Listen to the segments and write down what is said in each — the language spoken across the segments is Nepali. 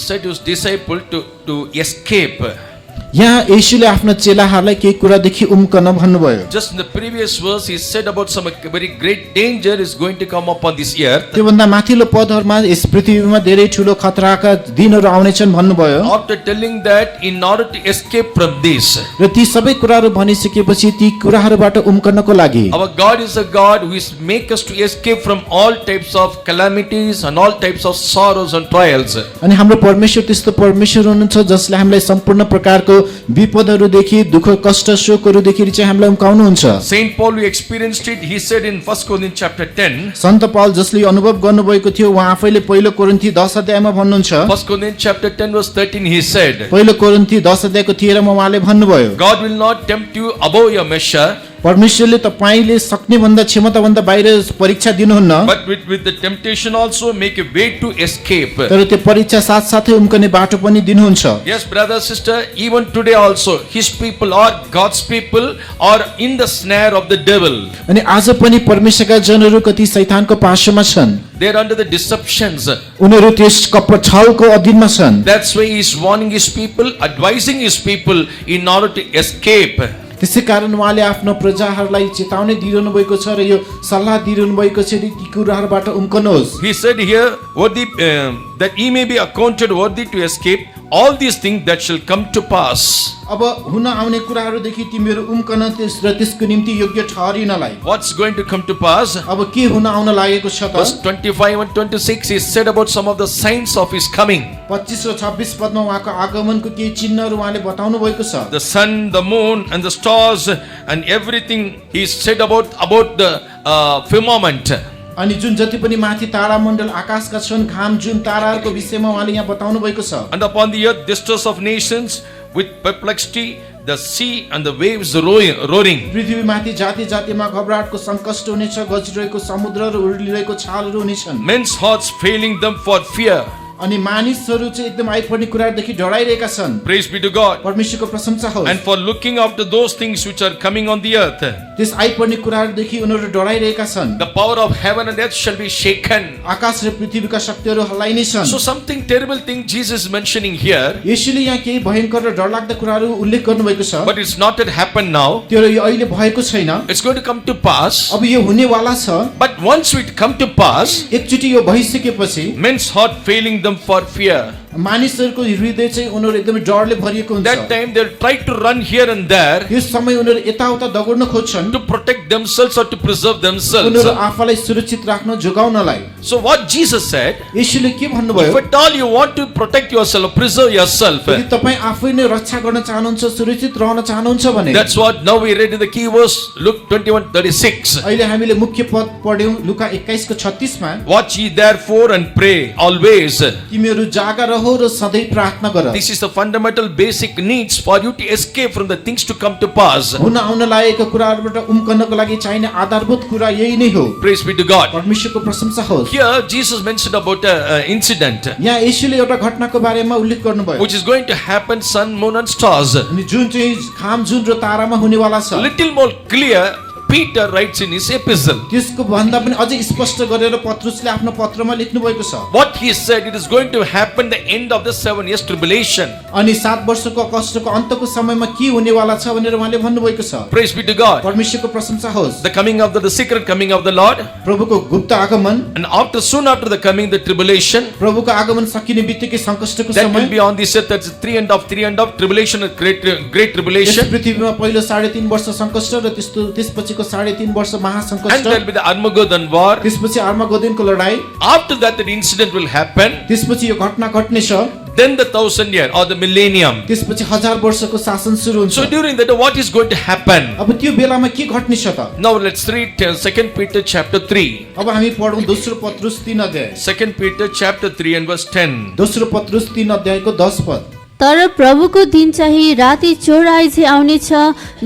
said to his disciple to escape. यहाँ येशूले आफ्नो चेलाहरूलाई केही कुरादेखि उम्कन भन्नुभयो। Just in the previous verse, he said about some very great danger is going to come upon this earth. त्योभन्दा माथिल्लो पदहरूमा यस पृथ्वीमा धेरै ठुलो खतराका दिनहरू आउनेछन् भन्नुभयो। After telling that, in order to escape from this, र ती सबै कुराहरू भनिसकेपछि ती कुराहरूबाट उम्कनको लागि our God is a God who is make us to escape from all types of calamities and all types of sorrows and trials. अनि हाम्रो परमेश्वर त्यस्तो परमेश्वर हुनुहुन्छ जसले हामीलाई सम्पूर्ण प्रकारको विपदहरूदेखि दुःख कष्ट शोकहरूदेखि चाहिँ हामीलाई उम्काउनुहुन्छ। Saint Paul, who experienced it, he said in 1 Corinthians chapter 10. Saint Paul जसले अनुभव गर्नुभएको थियो उहाँ आफैले पहिलो कोरिन्थी 10 अध्यायमा भन्नुहुन्छ। 1 Corinthians chapter 10 verse 13 he said. पहिलो कोरिन्थी 10 अध्यायको 13 मा उहाँले भन्नुभयो। God will not tempt you above your measure. परमेश्वरले तपाईले सक्ने भन्दा क्षमता भन्दा बाहिर परीक्षा दिनुहुन्न। But with the temptation also make a way to escape. तर त्यो परीक्षा साथसाथै उम्कने बाटो पनि दिनुहुन्छ। Yes, brother, sister, even today also his people or God's people are in the snare of the devil. अनि आज पनि परमेश्वरका जनहरू कति शैतानको पाशमा छन्। They are under the deceptions. उनीहरू त्यस छलको अधीनमा छन्। That's why he is warning his people, advising his people in order to escape. त्यसै कारण उहाँले आफ्नो प्रजाहरूलाई चेतावनी दिइरहनु भएको छ र यो सल्लाह दिइरहनु भएको छ कि ती कुराहरूबाट उम्कनुहोस्। He said here, worthy, that he may be accounted worthy to escape all these things that shall come to pass. अब हुन आउने कुराहरूदेखि तिमीहरू उम्कन त्यस र त्यसको निम्ति योग्य ठहरिनलाई। What's going to come to pass? अब के हुन आउन लागेको छ त? Verse 25 and 26 he said about some of the signs of his coming. 25 र 26 पदमा उहाँको आगमनको केही चिन्हहरू उहाँले बताउनु भएको छ। The sun, the moon and the stars and everything he said about the firmament. अनि जुन जति पनि माथि तारामण्डल आकाशका छन् घाम जुन ताराहरूको विषयमा उहाँले यहाँ बताउनु भएको छ। And upon the earth distress of nations with perplexity, the sea and the waves roaring. पृथ्वीमाथि जाति जातिमा घबराहटको संकट हुनेछ, गजिरहेको समुद्र र उर्लिरहेको छालहरू हुनेछन्। Men's hearts failing them for fear. अनि मानिसहरू चाहिँ एकदम आइपर्ने कुरादेखि डराइरहेका छन्। Praise be to God. परमेश्वरको प्रशंसा होस्। And for looking after those things which are coming on the earth. त्यस आइपर्ने कुरादेखि उनीहरू डराइरहेका छन्। The power of heaven and earth shall be shaken. आकाश र पृथ्वीका शक्तिहरू हल्लाइनेछन्। So something terrible thing Jesus is mentioning here. यसैले यहाँ केही भयंकर र डरलाग्दो कुराहरू उल्लेख गर्नुभएको छ। But it's not yet happened now. त्यो यो अहिले भएको छैन। It's going to come to pass. अब यो हुनेवाला छ। But once it come to pass, एकचोटी यो भइसकेपछि men's heart failing them for fear. मानिसहरूको हृदय चाहिँ उनीहरू एकदमै डरले भरिएको हुन्छ। That time they'll try to run here and there. यस समय उनीहरू यताउता दगुर्न खोज्छन्। To protect themselves or to preserve themselves. उनीहरू आफूलाई सुरक्षित राख्न जोगाउनलाई। So what Jesus said, यसुले के भन्नुभयो? if at all you want to protect yourself, preserve yourself. यदि तपाई आफै नै रक्षा गर्न चाहनुहुन्छ, सुरक्षित रहन चाहनुहुन्छ भने That's what now we read in the key verse Luke 21:36. अहिले हामीले मुख्य पद पढ्यौं लुका 21 को 36 मा। Watch ye therefore and pray always. तिमीहरू जागा रहो र सधैँ प्रार्थना गर। This is the fundamental basic needs for you to escape from the things to come to pass. हुन आउन लागेका कुराहरुबाट उम्कनको लागि चाहिने आधारभूत कुरा यही नै हो। Praise be to God. परमेश्वरको प्रशंसा होस्। Here Jesus mentioned about an incident यहाँ येशूले एउटा घटनाको बारेमा उल्लेख गर्नुभयो। which is going to happen sun, moon and stars. अनि जुन चाहिँ घाम जुन र तारामा हुनेवाला छ। Little more clear Peter writes in his epistle. त्यसको भन्दा पनि अझै स्पष्ट गरेर पत्रुसले आफ्नो पत्रमा लेख्नु भएको छ। What he said, it is going to happen the end of the 7 years tribulation. अनि 7 वर्षको कष्टको अन्तको समयमा के हुनेवाला छ भनेर उहाँले भन्नु भएको छ। Praise be to God. परमेश्वरको प्रशंसा होस्। The coming of the secret coming of the Lord. प्रभुको गुप्त आगमन। And soon after the coming the tribulation. प्रभुको आगमन सकिने बित्तिकै संकष्टको That will समय। be on this earth, that's 3 and of tribulation, great tribulation. यस पृथ्वीमा पहिलो 3.5 वर्ष संकष्ट र त्यसपछिको 3.5 वर्ष And महासंकष्ट। there will be the Armageddon war. त्यसपछि आर्मागेदोनको लडाई। After that the incident will happen. त्यसपछि यो घटना घट्ने छ। Then the 1000 year or the millennium. त्यसपछि 1000 वर्षको शासन सुरु हुन्छ। So during that what is going to happen? अब त्यो बेलामा के घट्ने छ त? Now let's read 2 Peter chapter 3. अब हामी पढौं दोस्रो पत्रुस 3 अध्याय। 2 Peter chapter 3 and verse 10. दोस्रो पत्रुस 3 अध्यायको 10 पद। तर प्रभुको दिन चाहिँ राति चोराइ झै आउनेछ,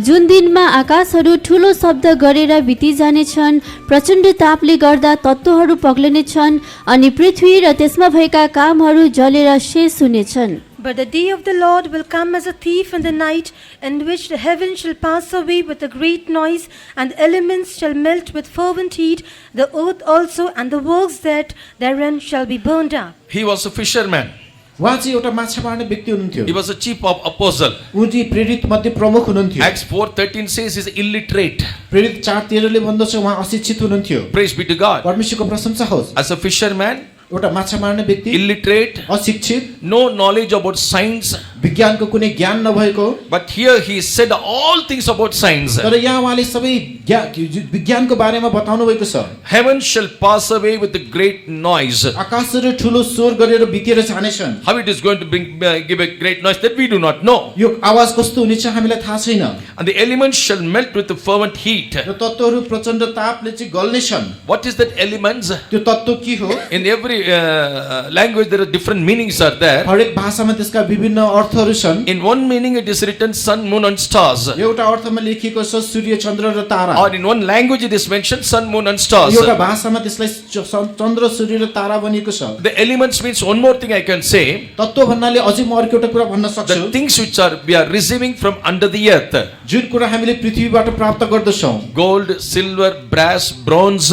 जुन दिनमा आकाशहरू ठुलो शब्द गरेर बितिजानेछन्, प्रचण्ड तापले गर्दा तत्त्वहरू पग्लनेछन् अनि पृथ्वी र त्यसमा भएका कामहरू जलेर शेष हुनेछन्। But the day of the Lord will come as a thief in the night, in which the heavens shall pass away with a great noise, and the elements shall melt with fervent heat, the earth also and the works that therein shall be burned up. He was a fisherman. उहाँ चाहिँ एउटा माछा मार्ने व्यक्ति हुनुहुन्थ्यो He was a chief of apostle. ऊ चाहिँ प्रेरित मध्ये प्रमुख हुनुहुन्थ्यो Acts 4:13 says he's illiterate. प्रेरित 4:13 ले भन्दछ उहाँ अशिक्षित हुनुहुन्थ्यो Praise be to God. परमेश्वरको प्रशंसा होस् As a fisherman, एउटा माछा मार्ने व्यक्ति illiterate, अशिक्षित no knowledge about science. विज्ञानको कुनै ज्ञान नभएको But here he said all things about science. तर यहाँ उहाँले सबै विज्ञानको बारेमा बताउनु भएको छ Heaven shall pass away with a great noise. आकाशहरू ठुलो स्वर गरेर बितेर जानेछन् How it is going to give a great noise that we do not know. यो आवाज कस्तो हुनेछ हामीलाई थाहा छैन And the elements shall melt with a fervent heat. र तत्त्वहरू प्रचण्ड तापले चाहिँ गल्नेछन् What is that elements? त्यो तत्त्व के हो In every language there are different meanings are there. हरेक भाषामा त्यसका विभिन्न अर्थहरू छन् In one meaning it is written sun, moon and stars. एउटा अर्थमा लेखिएको छ सूर्य चन्द्र र तारा Or in one language it is mentioned sun, moon and stars. एउटा भाषामा त्यसलाई चन्द्र सूर्य र तारा भनिएको छ The elements means one more thing I can say. तत्त्व भन्नाले अझै म अर्को एउटा कुरा भन्न सक्छु The things which we are receiving from under the earth. जुन कुरा हामीले पृथ्वीबाट प्राप्त गर्दछौँ Gold, silver, brass, bronze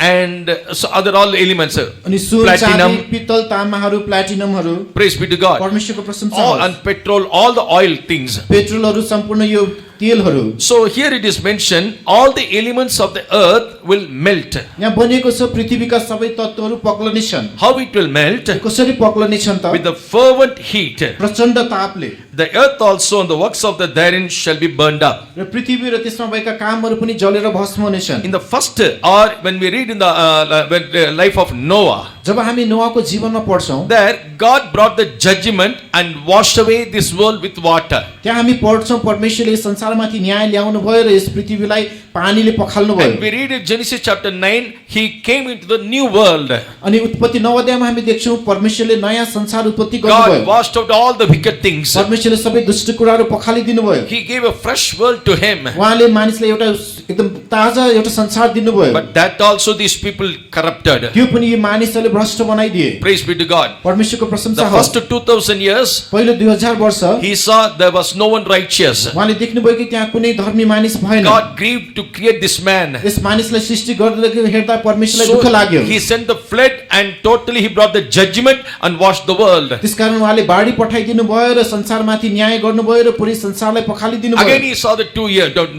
and so other all elements. अनि सुन Platinum. चाँदी पित्तल तामाहरू प्लाटिनमहरू Praise be to God. परमेश्वरको प्रशंसा All, होस् and petrol, all the oil things. पेट्रोलहरू सम्पूर्ण यो तेलहरू So here it is mentioned all the elements of the earth will melt. यहाँ बनिएको छ पृथ्वीका सबै तत्त्वहरू पक्लने छन् How it will melt? कसरी पक्लने छन् त With the fervent heat. Prachanda तापले The earth also and the works of the therein shall be burned up. र पृथ्वी र त्यसमा भएका कामहरू पनि जलेर भस्म हुनेछन् In the first or when we read in the life of Noah, जब हामी नोआको जीवनमा पढ्छौँ there God brought the judgment and washed away this world with water. त्यहाँ हामी पढ्छौँ परमेश्वरले संसारमाथि न्याय ल्याउनु भयो र यस पृथ्वीलाई पानीले पखाल्नु भयो And we read in Genesis chapter 9, he came into the new world. अनि उत्पत्ति 9 अध्यायमा हामी देख्छौँ परमेश्वरले नयाँ संसार उत्पत्ति God गर्नुभयो washed out all the wicked things. परमेश्वरले सबै दुष्ट कुराहरू पखालिदिनु भयो He gave a fresh world to him. उहाँले मानिसलाई एउटा एकदम ताजा एउटा संसार दिनुभयो But that also these people corrupted. त्यो पनि यी मानिसहरूले भ्रष्ट बनाइदिए Praise be to God. परमेश्वरको प्रशंसा The होस् first 2000 years, पहिलो 2000 वर्ष he saw there was no one righteous. उहाँले देख्नुभयो कि त्यहाँ कुनै धर्मी मानिस भएन God grieved to create this man. यस मानिसलाई सृष्टि गर्दै हेर्दा परमेश्वरलाई So दुःख लाग्यो he sent the flood and totally he brought the judgment and washed the world. त्यसकारण उहाँले बाढी पठाइदिनु भयो र संसारमाथि न्याय गर्नुभयो र पुरै संसारलाई पखालिदिनु Again भयो he saw the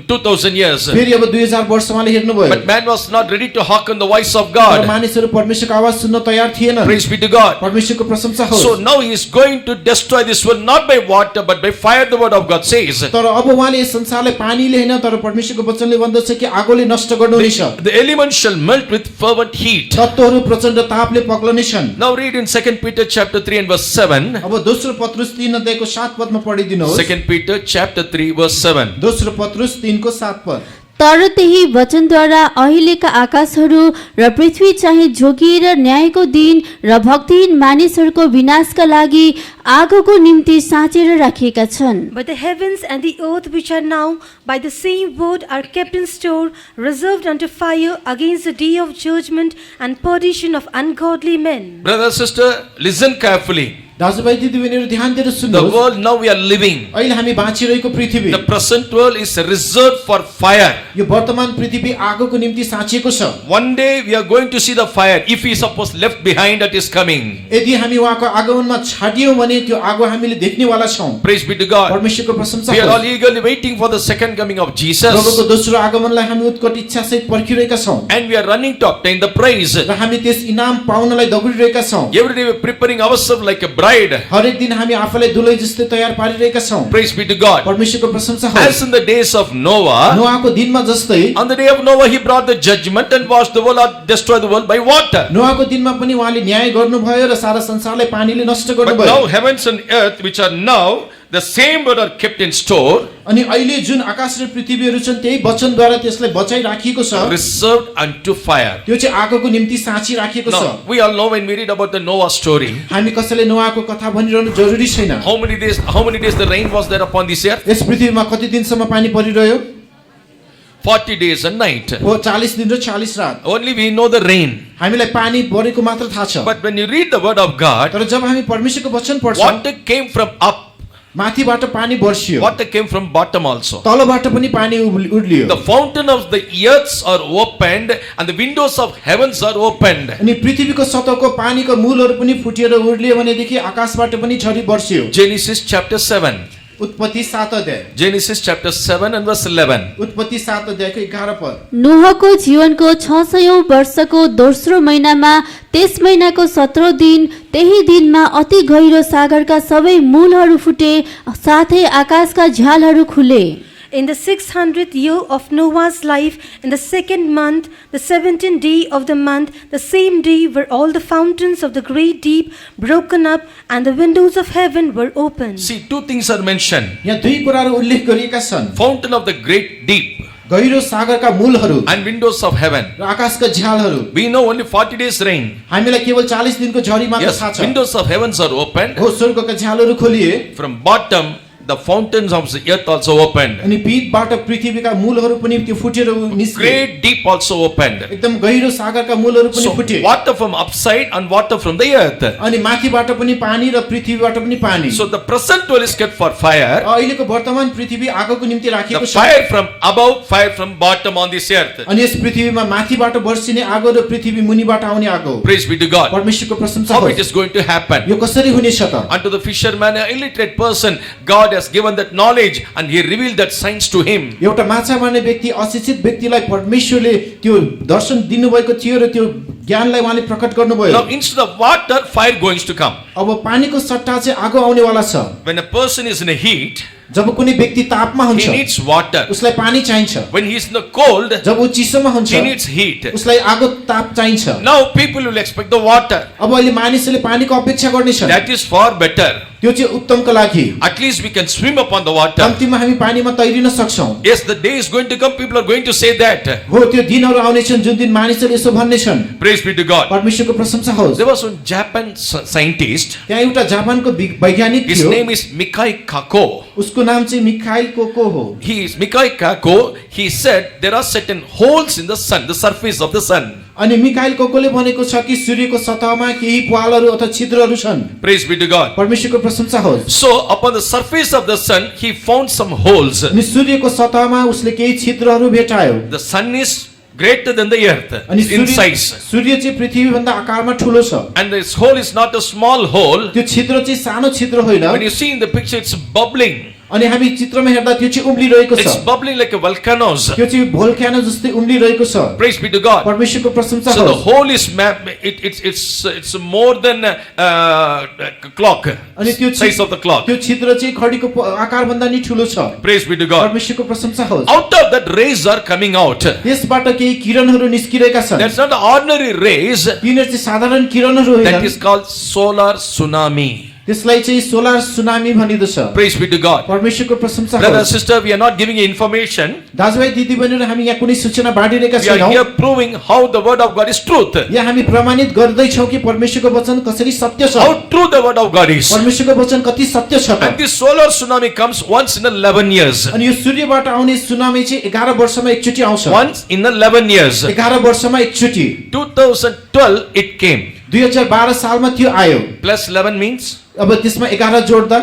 2000 years. फेरि अब 2000 वर्ष उहाँले हेर्नुभयो But man was not ready to hearken the voice of तर God. मानिसहरू परमेश्वरको आवाज सुन्न तयार थिएनन् Praise be to God. परमेश्वरको प्रशंसा होस् So now he is going to destroy this world not by water but by fire, the word of God says. तर अब उहाँले यस संसारलाई पानीले हैन तर परमेश्वरको वचनले भन्दछ कि आगोले नष्ट गर्नुहुनेछ The elements shall melt with fervent heat. तत्त्वहरू Prachanda तापले पक्लनेछन् Now read in 2 Peter chapter 3 and verse 7. अब दोस्रो पत्रुस 3 अध्यायको 7 पदमा पढिदिनुहोस् 2 Peter chapter 3 verse 7. दोस्रो पत्रुस 3 को 7 पद तर त्यही वचनद्वारा अहिलेका आकाशहरू र पृथ्वी चाहिँ जोगिएर न्यायको दिन र भक्तिहीन मानिसहरूको विनाशका लागि आगोको निम्ति साँचेर राखिएका छन् But the heavens and the earth which are now by the same word are kept in store, reserved unto fire against the day of judgment and perdition of ungodly men. Brother, sister, listen carefully. दाजुभाइ दिदीबहिनीहरू ध्यान दिएर The सुन्नुहोस् world now we are living, अहिले हामी बाँचिरहेको पृथ्वी the present world is reserved for fire. यो वर्तमान पृथ्वी आगोको निम्ति साँचिएको छ One day we are going to see the fire. If we suppose left behind, that is coming. यदि हामी उहाँको आगमनमा छाडियौं भने त्यो आगो हामीले देख्नेवाला छौं Praise be to God. परमेश्वरको प्रशंसा We are all होस् eagerly waiting for the second coming of Jesus. प्रभुको दोस्रो आगमनलाई हामी उत्कट इच्छासहित पर्खिरहेका छौं And we are running to obtain the prize. र हामी त्यस इनाम पाउनलाई दगुरिरहेका छौं Every day we are preparing ourselves like a bride. हरेक दिन हामी आफूलाई दुलै जस्तै तयार पारिरहेका छौं Praise be to God. परमेश्वरको प्रशंसा As होस् in the days of Noah, नोआको दिनमा जस्तै on the day of Noah, he brought the judgment and washed the world or destroyed the world by water. नोआको दिनमा पनि उहाँले न्याय गर्नुभयो र सारा संसारलाई पानीले नष्ट But गर्नुभयो now heavens and earth, which are now the same word, are kept in store, अनि अहिले जुन आकाश र पृथ्वीहरू छन् त्यही वचनद्वारा त्यसलाई बचाइ राखिएको छ reserved unto fire. त्यो चाहिँ आगोको निम्ति साँची राखिएको छ Now, we all know when we read about the Noah story, हामी कसैले नोआको कथा भनिरहनु जरुरी छैन how many days the rain was there upon this earth? यस पृथ्वीमा कति दिनसम्म पानी परिरह्यो 40 days and night. हो 40 दिन र 40 रात Only we know the rain. हामीलाई पानी परेको मात्र थाहा छ But when you read the word of God, तर जब हामी परमेश्वरको वचन पढ्छौं water came from up. माथिबाट पानी बर्सियो, Water came from bottom also. तलबाट पनि पानी उर्लियो। The fountain of the earths are opened and the windows of heavens are opened. अनि पृथ्वीको सतहको पानीको मूलहरू पनि फुटेर उर्लियो भनेदेखि आकाशबाट पनि झरी बर्सियो। Genesis chapter 7. उत्पत्ति 7 अध्याय, Genesis chapter 7 and verse 11. उत्पत्ति 7 अध्यायको 11 पद। नोहको जीवनको 600औं वर्षको दोस्रो महिनामा त्यस महिनाको 17औं दिन त्यही दिनमा अति गहिरो सागरका सबै मूलहरू फुटे, साथै आकाशका झ्यालहरू खुले। In the 600th year of Noah's life, in the 2nd month, the 17th day of the month, the same day were all the fountains of the great deep broken up, and the windows of heaven were opened. See, two things are mentioned. यहाँ दुई कुराहरू उल्लेख गरिएका छन्, Fountain of the great deep गहिरो सागरका मूलहरू and windows of heaven. र आकाशका झ्यालहरू। We know only 40 days rain. हामीलाई केवल 40 दिनको झरी मात्र Yes, थाहा छ। windows of heavens are opened. हो, स्वर्गका झ्यालहरू खोलिए, From bottom, the fountains of the earth also opened. अनि पीठबाट पृथ्वीका मूलहरू पनि त्यो फुटेर निस्के, Great deep also opened. एकदम गहिरो सागरका मूलहरू पनि So फुटे, water from upside and water from the earth. अनि माथिबाट पनि पानी र पृथ्वीबाट पनि पानी। So the present world is kept for fire. अहिलेको वर्तमान पृथ्वी आगोको निम्ति The राखिएको छ, fire from above, fire from bottom on this earth. अनि यस पृथ्वीमा माथिबाट बर्सिने आगो र पृथ्वी मुनिबाट आउने आगो। Praise be to God. परमेश्वरको प्रशंसा How होस्। it is going to happen? यो कसरी हुनेछ त? Unto the fisherman, an illiterate person, God has given that knowledge and He revealed that signs to him. एउटा माछा मार्ने व्यक्ति, अशिक्षित व्यक्तिलाई परमेश्वरले त्यो दर्शन दिनुभएको थियो र त्यो ज्ञानलाई उहाँले प्रकट गर्नुभयो। Now instead of water, fire going to come. अब पानीको सट्टा चाहिँ आगो आउनेवाला छ। When a person is in a heat, जब कुनै व्यक्ति तापमा हुन्छ, he needs water. उसलाई पानी चाहिन्छ। When he is in the cold, जब ऊ चिसोमा हुन्छ, he needs heat. उसलाई आगो ताप चाहिन्छ। Now people will expect the water. अब अहिले मानिसले पानीको अपेक्षा गर्नेछन्, That is far better. त्यो चाहिँ उत्तमको लागि। At least we can swim upon the water. कम्तीमा हामी पानीमा तैरिन सक्छौं। Yes, the day is going to come, people are going to say that. हो, त्यो दिनहरू आउनेछन् जुन दिन मानिसहरूले यसो भन्नेछन्। Praise be to God. परमेश्वरको प्रशंसा होस्। There was one Japan scientist. त्यहाँ एउटा जापानको वैज्ञानिक His थियो, name is Mikai Kako. उसको नाम चाहिँ मिखाइल कोको हो। He is Mikai Kako. He said there are certain holes in the sun, the surface of the sun. अनि मिखाइल कोकोले भनेको छ कि सूर्यको सतहमा केही प्वालहरू अथवा छिद्रहरू छन्। Praise be to God. परमेश्वरको प्रशंसा होस्। So upon the surface of the sun, he found some holes. अनि सूर्यको सतहमा उसले केही छिद्रहरू भेटायो। The sun is greater than the earth अनि in size. सूर्य चाहिँ पृथ्वीभन्दा आकारमा ठुलो छ। And this hole is not a small hole. त्यो छिद्र चाहिँ सानो छिद्र होइन। When you see in the picture, it's bubbling. अनि हामी चित्रमा हेर्दा त्यो चाहिँ उम्लिरहेको It's छ। bubbling like a volcanoes. त्यो चाहिँ भोल्क्यानो जस्तै उम्लिरहेको छ। Praise be to God. परमेश्वरको प्रशंसा So the होस्। hole is it's more than a clock. अनि त्यो Size of the clock. त्यो छिद्र चाहिँ घडीको आकारभन्दा नि ठुलो छ। Praise be to God. परमेश्वरको प्रशंसा होस्। Out of that rays are coming out. त्यसबाट केही किरणहरू निस्किरहेका छन्। That's not ordinary rays. तिनीहरू चाहिँ साधारण किरणहरू That होइन। is called solar tsunami. त्यसलाई चाहिँ सोलर सुनामी भनिन्छ। Praise be to God. परमेश्वरको प्रशंसा Brother and होस्। sister, we are not giving you information. दाजुभाइ दिदीबहिनीहरू, हामी यहाँ कुनै सूचना बाँडिरहेका We are छैनौँ। here proving how the word of God is truth. यहाँ हामी प्रमाणित गर्दैछौँ कि परमेश्वरको वचन कसरी सत्य छ। How true the word of God is. परमेश्वरको वचन कति सत्य छ And त। this solar tsunami comes once in 11 years. अनि यो सूर्यबाट आउने सुनामी चाहिँ 11 वर्षमा एकचोटि आउँछ। Once in 11 years. 11 वर्षमा एकचोटि। 2012 it came. 2012 सालमा त्यो आयो। Plus 11 means अब त्यसमा 11 जोड्दा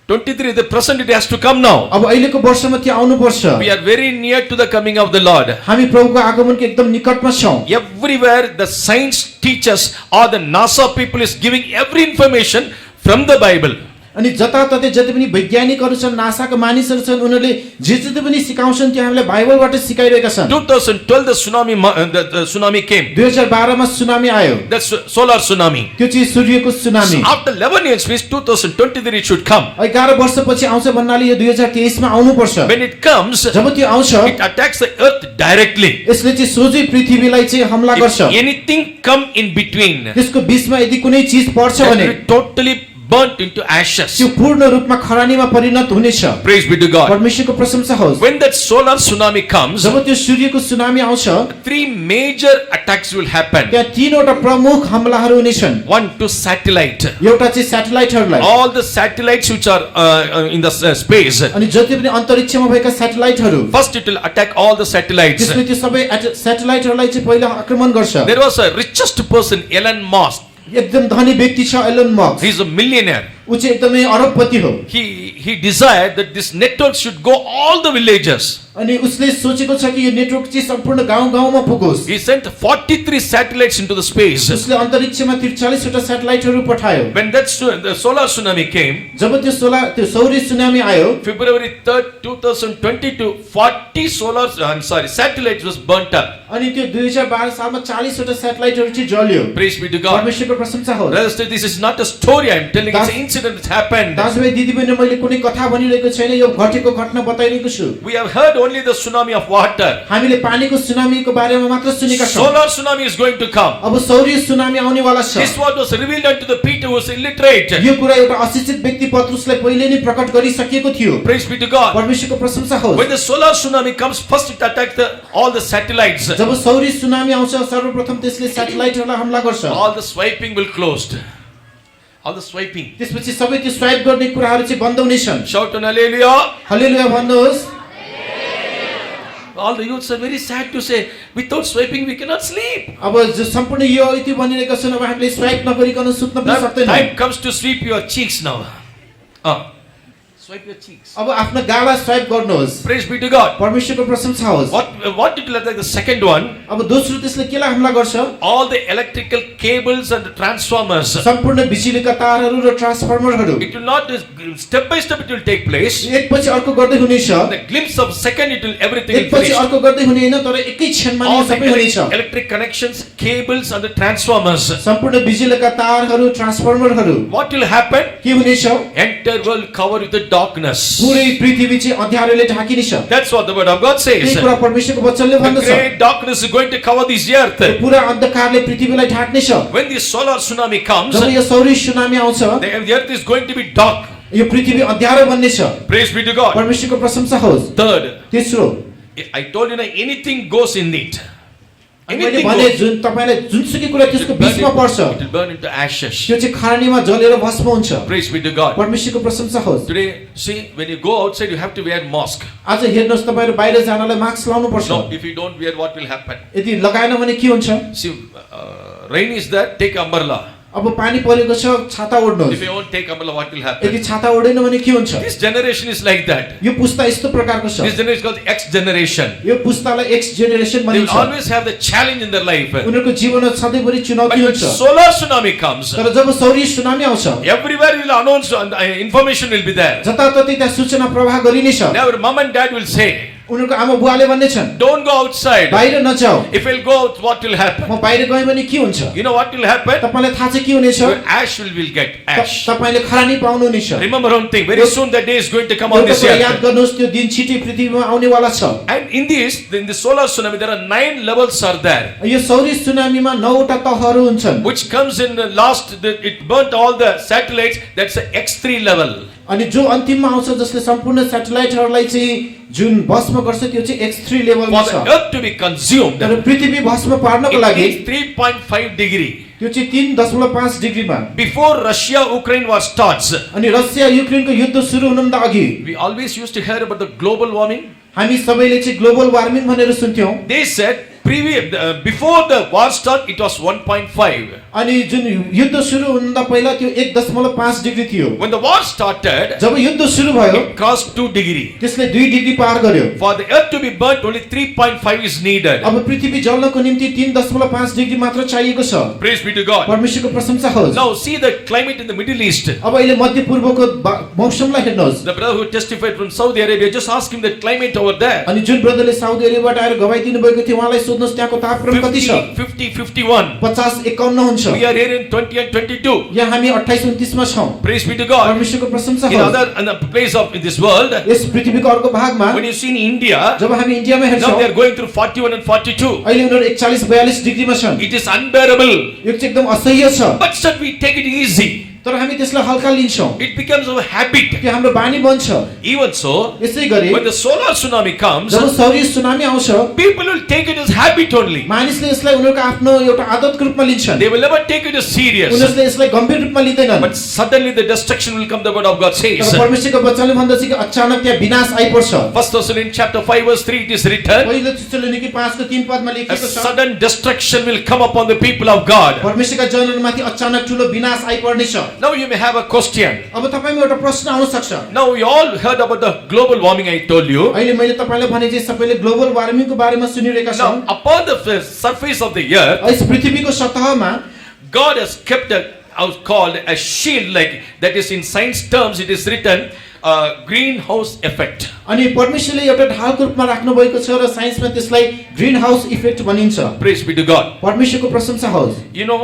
23. The present it has to come now. अब अहिलेको वर्षमा त्यो आउनुपर्छ। We are very near to the coming of the Lord. हामी प्रभुको आगमनको एकदम निकटमा छौँ। Everywhere the science teachers or the NASA people is giving every information from the Bible. अनि जताततै जति पनि वैज्ञानिकहरू छन्, नासाका मानिसहरू छन्, उनीहरूले जे जति पनि सिकाउँछन् त्यो हामीलाई बाइबलबाट सिकाइरहेका छन्। 2012 the tsunami came. 2012 मा सुनामी आयो। That's solar tsunami. त्यो चाहिँ सूर्यको tsunami. After 11 years means 2023 it should come. 11 वर्षपछि आउँछ भन्नाले यो 2023 मा आउनुपर्छ। When it comes, जब त्यो आउँछ, it attacks the earth directly. यसले चाहिँ सोझै पृथ्वीलाई चाहिँ हमला If गर्छ। anything come in between, त्यसको बीचमा यदि कुनै चीज पर्छ that भने will totally burnt into ashes. त्यो पूर्ण रूपमा खरानीमा परिणत हुनेछ। Praise be to God. परमेश्वरको प्रशंसा होस्। When that solar tsunami comes, जब त्यो सूर्यको सुनामी आउँछ, 3 major attacks will happen. त्यहाँ तीनवटा प्रमुख हमलाहरू हुनेछन्। One to satellite. एउटा चाहिँ स्याटेलाइटहरूलाई, All the satellites which are in the space. अनि जति पनि अन्तरिक्षमा भएका स्याटेलाइटहरू, First it will attack all the satellites. त्यसले त्यो सबै स्याटेलाइटहरूलाई चाहिँ पहिला आक्रमण गर्छ। There was a richest person, Elon Musk. एकदम धनी व्यक्ति छ Elon Musk. He is a millionaire. ऊ ऊ चाहिँ एकदमै अरबपति हो। He desired that this network should go all the villages. अनि उसले सोचेको छ कि यो नेटवर्क चाहिँ सम्पूर्ण गाउँ-गाउँमा पुगोस्। He sent 43 satellites into the space. उसले अन्तरिक्षमा 43 वटा सैटेलाइटहरु पठायो। When the solar tsunami came, जब त्यो सौर्य सुनामी आयो, February 3rd, 2022, 40 satellites was burnt up. अनि त्यो 2012 सालमा 40 वटा सैटेलाइटहरु चाहिँ जल्यो। Praise be to God. परमेश्वरको प्रशंसा होस्। Brothers, this is not a story I am telling, it's an incident that happened. दाजुभाइ दिदीबहिनी, मैले कुनै कथा भनिरहेको छैन, यो घटेको घटना बताइरहेको छु। We have heard only the tsunami of water. हामीले पानीको सुनामीको बारेमा मात्र सुनेका छौं। Solar tsunami is going to come. अब सौर्य सुनामी आउने वाला छ। This what was revealed unto the Peter who was illiterate. यो कुरा एउटा अशिक्षित व्यक्ति पत्रुसलाई पहिले नै प्रकट गरिसकेको थियो। Praise be to God. परमेश्वरको प्रशंसा होस्। When the solar tsunami comes, first it attacks all the satellites. जब सौर्य सुनामी आउँछ, सर्वप्रथम त्यसले सैटेलाइटहरुलाई हमला गर्छ। All the swiping will closed. All the swiping. त्यसपछि सबै त्यो स्वाइप गर्ने कुराहरु चाहिँ बन्द हुनेछन्। Shout on hallelujah. हालेलुया भन्नुहोस्। All the youths are very sad to say, without swiping we cannot sleep. अब जो सम्पूर्ण यो यति भनिरहेका छन्, अब हामीले स्वाइप नगरिकन सुत्न पनि सक्दैनौँ। Time comes to sweep your cheeks now. Swipe your cheeks. अब आफ्नो गाला स्वाइप गर्नुहोस्। Praise be to God. परमेश्वरको प्रशंसा होस्। What did it look like the second one? अब दोस्रो त्यसले केलाई हमला गर्छ? All the electrical cables and the transformers. सम्पूर्ण बिजुलीका तारहरू र ट्रान्सफर्मरहरू। It will not, step by step it will take place. एकपछि अर्को गर्दै हुनेछ। The glimpse of second it will everything will एकपछि finish. अर्को गर्दै हुने हैन, तर एकै क्षणमा All यो the सबै हुनेछ। electric connections, cables and the transformers. सम्पूर्ण बिजुलीका तारहरू, ट्रान्सफर्मरहरू। What will happen? के हुनेछ? Entire world covered with the darkness. पुरै पृथ्वी चाहिँ अँध्यारोले ढाकिनेछ। That's what the word of God says. यो कुरा परमेश्वरको वचनले The भन्दछ। great darkness is going to cover this earth. पुरा अन्धकारले पृथ्वीलाई ढाक्नेछ। When the solar tsunami comes, जब यो सौर्य सुनामी आउँछ, the earth is going to be dark. यो पृथ्वी अँध्यारो बन्नेछ। Praise be to God. परमेश्वरको प्रशंसा होस्। Third, तेस्रो, I told you now, anything goes in it. मैले Anything भने goes. जुन तपाईलाई जुनसुकै कुरा त्यसको बीचमा पर्छ, It will burn into ashes. त्यो चाहिँ खानीमा जलेर भस्म हुन्छ। Praise be to God. परमेश्वरको प्रशंसा होस्। Today, see, when you go outside, you have to wear mask. आज हेर्नुहोस्, तपाईहरु बाहिर जानलाई मास्क लाउनु पर्छ। No, if you don't wear, what will happen? यदि लगाएन भने के हुन्छ? See, rain is there, take umbrella. अब पानी परेको छ, छाता If ओढ्नुहोस्। you won't take umbrella, what will happen? यदि छाता ओढेन भने के हुन्छ? This generation is like that. यो पुस्ता यस्तो प्रकारको छ। This generation is called X generation. यो पुस्तालाई एक्स जेनेरेसन They will भनिन्छ। always have the challenge in their life. But उनीहरुको जीवनमा सधैँभरि चुनौती when हुन्छ। solar tsunami comes, तर जब सौर्य सुनामी आउँछ, everywhere will announce and information will be there. जताततै त्यहाँ सूचना प्रवाह गरिनेछ। Now, mom and dad will say, उनीहरुको आमा बुवाले भन्ने छन्, don't go outside. बाहिर नजाऊ। If you'll go out, what will happen? म बाहिर गएँ भने के हुन्छ? You know what will happen? तपाईलाई थाहा चाहिँ के हुनेछ? Your ash will get ash. तपाईले खरानी पाउनुहुनेछ। Remember one thing, very soon the day is going to come on एउटा this कुरा याद earth. गर्नुहोस्, त्यो दिन छिटै पृथ्वीमा आउने वाला छ। And in the solar tsunami, there are 9 levels are there. यो सौर्य सुनामीमा 9 वटा तहहरू हुन्छन्। Which comes in the last, it burnt all the satellites, that's the X3 level. अनि जो अन्तिममा आउँछ, जसले सम्पूर्ण सैटेलाइटहरुलाई चाहिँ जुन भस्म गर्छ, त्यो चाहिँ X3 लेभलमा For छ। the earth to be consumed, तर पृथ्वी भस्म पार्नको लागि it is 3.5 degree. त्यो चाहिँ 3.5 डिग्रीमा। Before Russia-Ukraine war starts, अनि रसिया युक्रेनको युद्ध सुरु हुनुभन्दा अघि we always used to hear about the global warming. हामी सबैले चाहिँ ग्लोबल वार्मिङ भनेर सुन्थ्यौं। They said before the war start, it was 1.5. अनि जुन युद्ध सुरु हुनुभन्दा पहिला त्यो 1.5 डिग्री थियो। When the war started, जब युद्ध सुरु भयो, it crossed 2 degree. त्यसले 2 डिग्री पार गर्यो। For the earth to be burnt, only 3.5 is needed. अब पृथ्वी जल्नको निम्ति 3.5 डिग्री मात्र चाहिएको छ। Praise be to God. परमेश्वरको प्रशंसा होस्। Now see the climate in the Middle East. अब अहिले मध्य पूर्वको मौसमलाई हेर्नुहोस्। The brother who testified from Saudi Arabia, just ask him the climate over there. अनि जुन ब्रदरले साउदी अरेबियाबाट आएर गवाही दिनुभएको थियो, उहाँलाई सोध्नुहोस् त्यहाँको तापक्रम कति छ? 50, 51. 50-51 हुन्छ। We are here in 20 and 22. यहाँ हामी 28-29 मा छौं। Praise be to God. परमेश्वरको प्रशंसा In होस्। other place of in this world, यस पृथ्वीको अर्को भागमा when you see in India, जब हामी इन्डियामा now हेर्छौं, they are going through 41 and 42. अहिले उनीहरु 41-42 डिग्रीमा छन्। It is unbearable. यो चाहिँ एकदम असह्य छ। But still we take it easy. तर हामी त्यसलाई हल्का लिन्छौं। It becomes our habit. त्यो हाम्रो बानी बन्छ। Even so, यसै गरी when the solar tsunami comes, जब सौर्य सुनामी आउँछ, people will take it as habit only. मानिसले यसलाई उनीहरुको आफ्नो एउटा आदतको रूपमा लिन्छन्। They will never take it as serious. उनीहरुले यसलाई गम्भीर रूपमा लिँदैनन्। But suddenly the destruction will come, the word of God says. तर परमेश्वरको वचनले भन्दछ कि अचानक त्यहाँ विनाश आइपर्छ। 1 Thessalonians chapter 5 verse 3 it is written, पहिलो थेसलोनिके 5 को 3 पदमा a लेखिएको छ, sudden destruction will come upon the people of God. परमेश्वरका जनहरूमाथि अचानक ठूलो विनाश आइपर्नेछ। Now you may have a question. अब तपाईमा एउटा प्रश्न आउन सक्छ। Now we all heard about the global warming, I told you. अहिले मैले तपाईलाई भने चाहिँ सबैले ग्लोबल वार्मिङको बारेमा सुनिरहेका छौं। Now upon the surface of the earth, यस पृथ्वीको सतहमा God has kept a called a shield, like that is in science terms it is written greenhouse effect. अनि परमेश्वरले एउटा ढालको रूपमा राख्नु भएको छ र साइन्समा त्यसलाई ग्रीन हाउस इफेक्ट भनिन्छ। Praise be to God. परमेश्वरको प्रशंसा होस्। You know,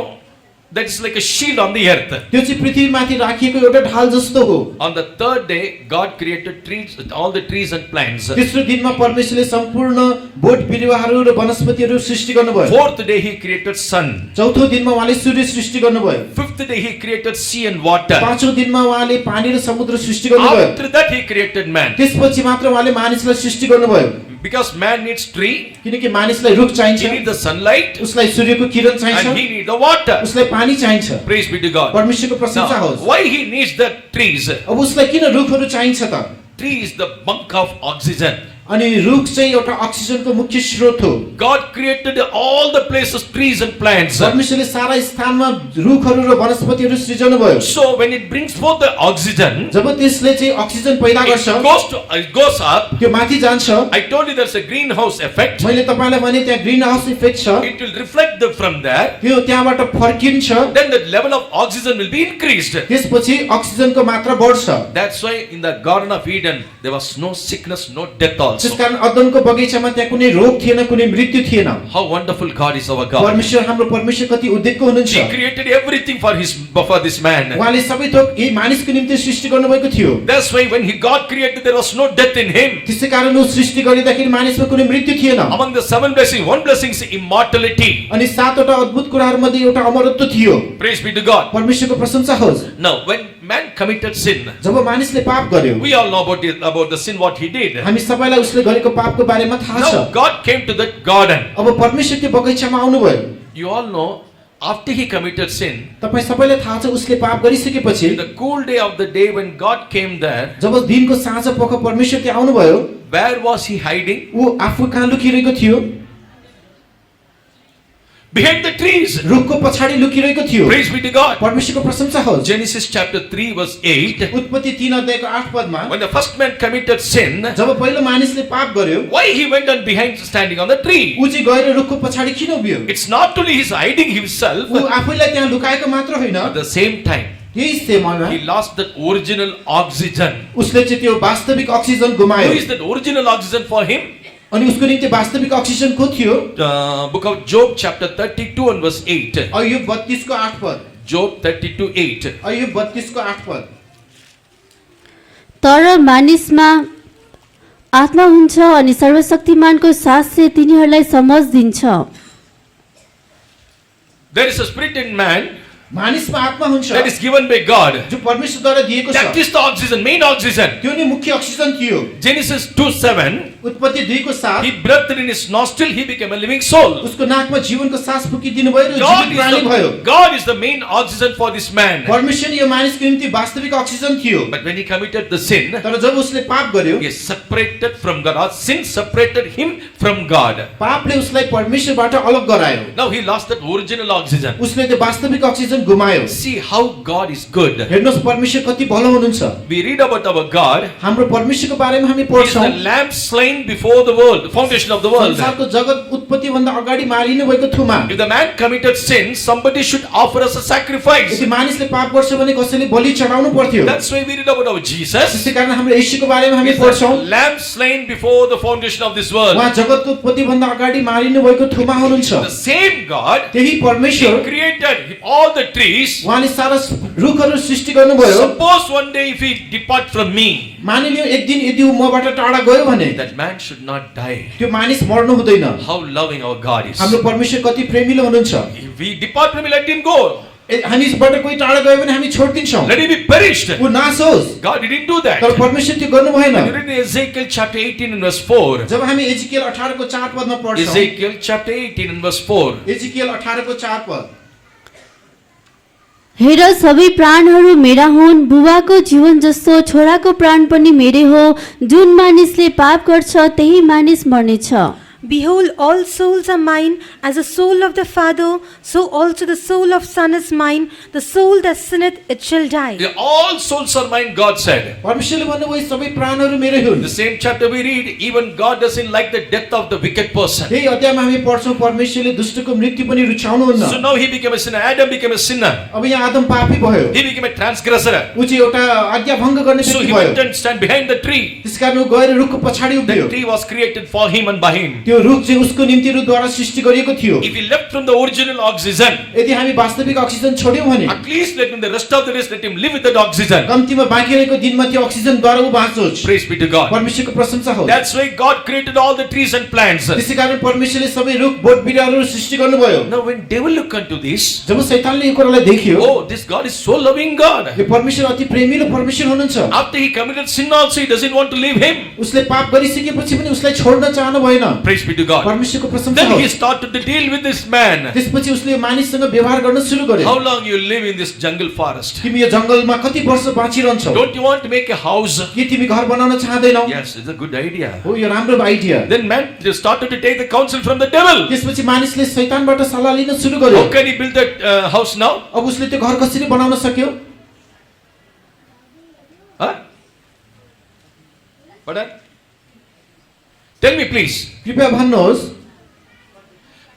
that is like a shield on the earth. त्यो चाहिँ पृथ्वीमाथि राखिएको एउटा ढाल जस्तो हो। On the third day, God created trees, all the trees and plants. तेस्रो दिनमा परमेश्वरले सम्पूर्ण बोट बिरुवाहरू र वनस्पतिहरू सृष्टि गर्नुभयो। Fourth day he created sun. चौथो दिनमा उहाँले सूर्य सृष्टि गर्नुभयो। Fifth day he created sea and water. पाँचौं दिनमा उहाँले पानी र समुद्र सृष्टि गर्नुभयो। After that he created man. त्यसपछि मात्र उहाँले मानिसलाई सृष्टि गर्नुभयो। Because man needs tree, किनकि मानिसलाई रुख चाहिन्छ, he needs the sunlight, उसलाई सूर्यको किरण चाहिन्छ, and he needs the water. उसलाई पानी चाहिन्छ। Praise be to God. परमेश्वरको प्रशंसा Now, होस्। why he needs the trees? अब उसलाई किन रुखहरू चाहिन्छ त? Tree is the bunk of oxygen. अनि रुख चाहिँ एउटा अक्सिजनको मुख्य स्रोत हो। God created all the places, trees and plants. परमेश्वरले सारा स्थानमा रुखहरू र वनस्पतिहरू सृजना भयो। So when it brings forth the oxygen, जब त्यसले चाहिँ अक्सिजन पैदा गर्छ, it goes up. त्यो माथि जान्छ। I told you there's a greenhouse effect. मैले तपाईलाई भने त्यहाँ ग्रीन हाउस इफेक्ट छ। It will reflect from there. त्यो त्यहाँबाट फर्किन्छ। Then the level of oxygen will be increased. त्यसपछि अक्सिजनको मात्रा बढ्छ। That's why in the Garden of Eden there was no sickness, no death also. त्यसकारण अदनको बगैँचामा त्यहाँ कुनै रोग थिएन, कुनै मृत्यु थिएन। How wonderful God is our God. परमेश्वर हाम्रो परमेश्वर कति उद्यतको हुनुहुन्छ। He created everything for this man. उहाँले सबै थोक यही मानिसको निम्ति सृष्टि गर्नुभएको थियो। That's why when God created there was no death in him. त्यसैकारण उ सृष्टि गरिदाखेरि मानिसमा कुनै मृत्यु थिएन। Among the 7 blessings, one blessing is immortality. अनि 7 वटा अद्भुत कुराहरू मध्ये एउटा अमरत्व थियो। Praise be to God. परमेश्वरको प्रशंसा होस्। Now when man committed sin, जब मानिसले पाप गर्यो, we all know about the sin what he did. हामी सबैलाई उसले गरेको पापको बारेमा थाहा छ। Now God came to that garden. अब परमेश्वर त्यो बगैँचामा आउनुभयो। You all know after he committed sin, तपाई सबैलाई थाहा छ उसले पाप गरिसकेपछि, in the cool day of the day when God came there, जब दिनको साँझ पख परमेश्वर त्यहाँ आउनुभयो, where was he hiding? उ आफू कहाँ लुकिरहेको थियो? Behind the trees. रुखको पछाडी लुकिरहेको थियो। Praise be to God. परमेश्वरको प्रशंसा होस्। Genesis chapter 3 verse 8. उत्पत्ति 3 अध्यायको 8 पदमा, When the first man committed sin, जब पहिलो मानिसले पाप गर्यो, why he went on behind standing on the tree? उ चाहिँ गएर रुखको पछाडी किन उभियो? It's not only he's hiding himself, उ आफैलाई त्यहाँ लुकाएको मात्र होइन, at the same time त्यही समयमा he lost that original oxygen. उसले चाहिँ त्यो वास्तविक अक्सिजन Who गुमायो। is that original oxygen for him? अनि उसको निम्ति वास्तविक अक्सिजन को थियो? Book of Job chapter 32 and verse 8. Ayyub 32 को 8 पद। Job 32:8. अय्युब 32 को 8 पद। तर मानिसमा आत्मा हुन्छ अनि सर्वशक्तिमानको सासले तिनीहरूलाई समझ दिन्छ। There is a spirit in man मानिसमा आत्मा हुन्छ, that is given by God. जो परमेश्वरद्वारा दिएको छ। That is the oxygen, main oxygen. त्यो नै मुख्य अक्सिजन थियो। Genesis 2:7. उत्पत्ति 2 को 7, He breathed in his nostril, he became a living soul. उसको नाकमा जीवनको सास फुकिदिनु भयो र जीवित प्राणी भयो। God is the main oxygen for this man. परमेश्वर यो मानिसको निम्ति वास्तविक अक्सिजन थियो। But when he committed the sin, तर जब उसले पाप गर्यो, he is separated from God. Or sin separated him from God. पापले उसलाई परमेश्वरबाट अलग गरायो। Now he lost that original oxygen. उसले त्यो वास्तविक अक्सिजन गुमायो। See how God is good. हेर्नुस् परमेश्वर कति भलो हुनुहुन्छ। We read about our God. हाम्रो परमेश्वरको बारेमा हामी He is पढ्छौं। the lamb slain before the world, the foundation of the world. संसारको जगत उत्पत्ति भन्दा अगाडि मारिनु भएको थुमा। If the man committed sin, somebody should offer us a sacrifice. यदि मानिसले पाप गर्छ भने कसैले बलि चढाउनु पर्थ्यो। That's why we read about our Jesus. त्यसैकारण हाम्रो येशूको बारेमा हामी He is पढ्छौं। the lamb slain before the foundation of this world. उहाँ जगतको उत्पत्ति भन्दा अगाडि मारिनु भएको थुमा हुनुहुन्छ। The same God, त्यही He परमेश्वर created all the trees. उहाँले सारा रुखहरू सृष्टि गर्नुभयो। Suppose one day if He depart from me, मानिलियो एक दिन यदि उ मबाट टाढा गयो भने that man should not die. त्यो मानिस मर्नु हुँदैन। How loving our God is. हाम्रो परमेश्वर कति प्रेमिलो हुनुहुन्छ। If we depart from me, let him go. हामीबाट कोही टाढा गयो भने हामी छोड्दिन्छौं। Let him be perished. उ नाश होस्। God didn't do that. तर परमेश्वर त्यो गर्नु भएन। You read in Ezekiel chapter 18 and verse 4. जब हामी एजिकियल 18 को 4 पदमा पढ्छौं, Ezekiel chapter 18 and verse 4. एजिकियल 18 को 4 पद, हेर सबै प्राणहरू मेरा हुन्, बुबाको जीवन जस्तो छोराको प्राण पनि मेरै हो। जुन मानिसले पाप गर्छ त्यही मानिस मर्नेछ। Behold, all souls are mine, as the soul of the Father, so also the soul of Son is mine. The soul that sinneth, it shall die. Yeah, all souls are mine, God said. परमेश्वरले भन्नुभयो सबै प्राणहरू मेरै हुन्। The same chapter we read, even God doesn't like the death of the wicked person. त्यही अध्यायमा हामी पढ्छौँ परमेश्वरले दुष्टको मृत्यु पनि रुचाउनुहुन्न। So now he became a sinner. Adam became a sinner. अब यहाँ आदम पापी भयो। He became a transgressor. ऊ चाहिँ एउटा आज्ञा भङ्ग गर्ने So व्यक्ति he भयो। went and stand behind the tree. त्यसकारण ऊ गएर रुखको पछाडि उभियो। The tree was created for him and by him. त्यो रुख चाहिँ उसको निम्ति रुखद्वारा सृष्टि गरिएको थियो। If he left from the original oxygen, यदि हामी वास्तविक अक्सिजन छोड्यौँ भने at least let him the rest of the days let him live with that oxygen. कम्तीमा बाँकी रहेको दिनमा त्यो अक्सिजनद्वारा ऊ बाँचोस्। Praise be to God. परमेश्वरको प्रशंसा होस्। That's why God created all the trees and plants. त्यसैकारण परमेश्वरले सबै रुख बोट बिरुवाहरू सृष्टि गर्नुभयो। Now when devil look unto this, जब शैतानले यो कुरालाई देख्यो, oh, this God is so loving God. यो परमेश्वर अति प्रेमिलो परमेश्वर हुनुहुन्छ। After he committed sin also, he doesn't want to leave him. उसले पाप गरिसकेपछि पनि उसलाई छोड्न चाहनु भएन। Praise be to God. परमेश्वरको प्रशंसा Then he होस्। started to deal with this man. त्यसपछि उसले मानिससँग व्यवहार गर्न सुरु गर्यो। How long you live in this jungle forest? तिमी यो जंगलमा कति वर्ष बाँचिरहन्छौ? Don't you want to make a house? के तिमी घर बनाउन चाहदैनौ? Yes, it's a good idea. हो यो राम्रो idea. Then man started to take the counsel from the devil. त्यसपछि मानिसले शैतानबाट सल्लाह लिन सुरु गर्यो। How can he build that house now? अब उसले त्यो घर कसरी बनाउन सक्यो? Huh? What? Tell me please. कृपया भन्नुहोस्।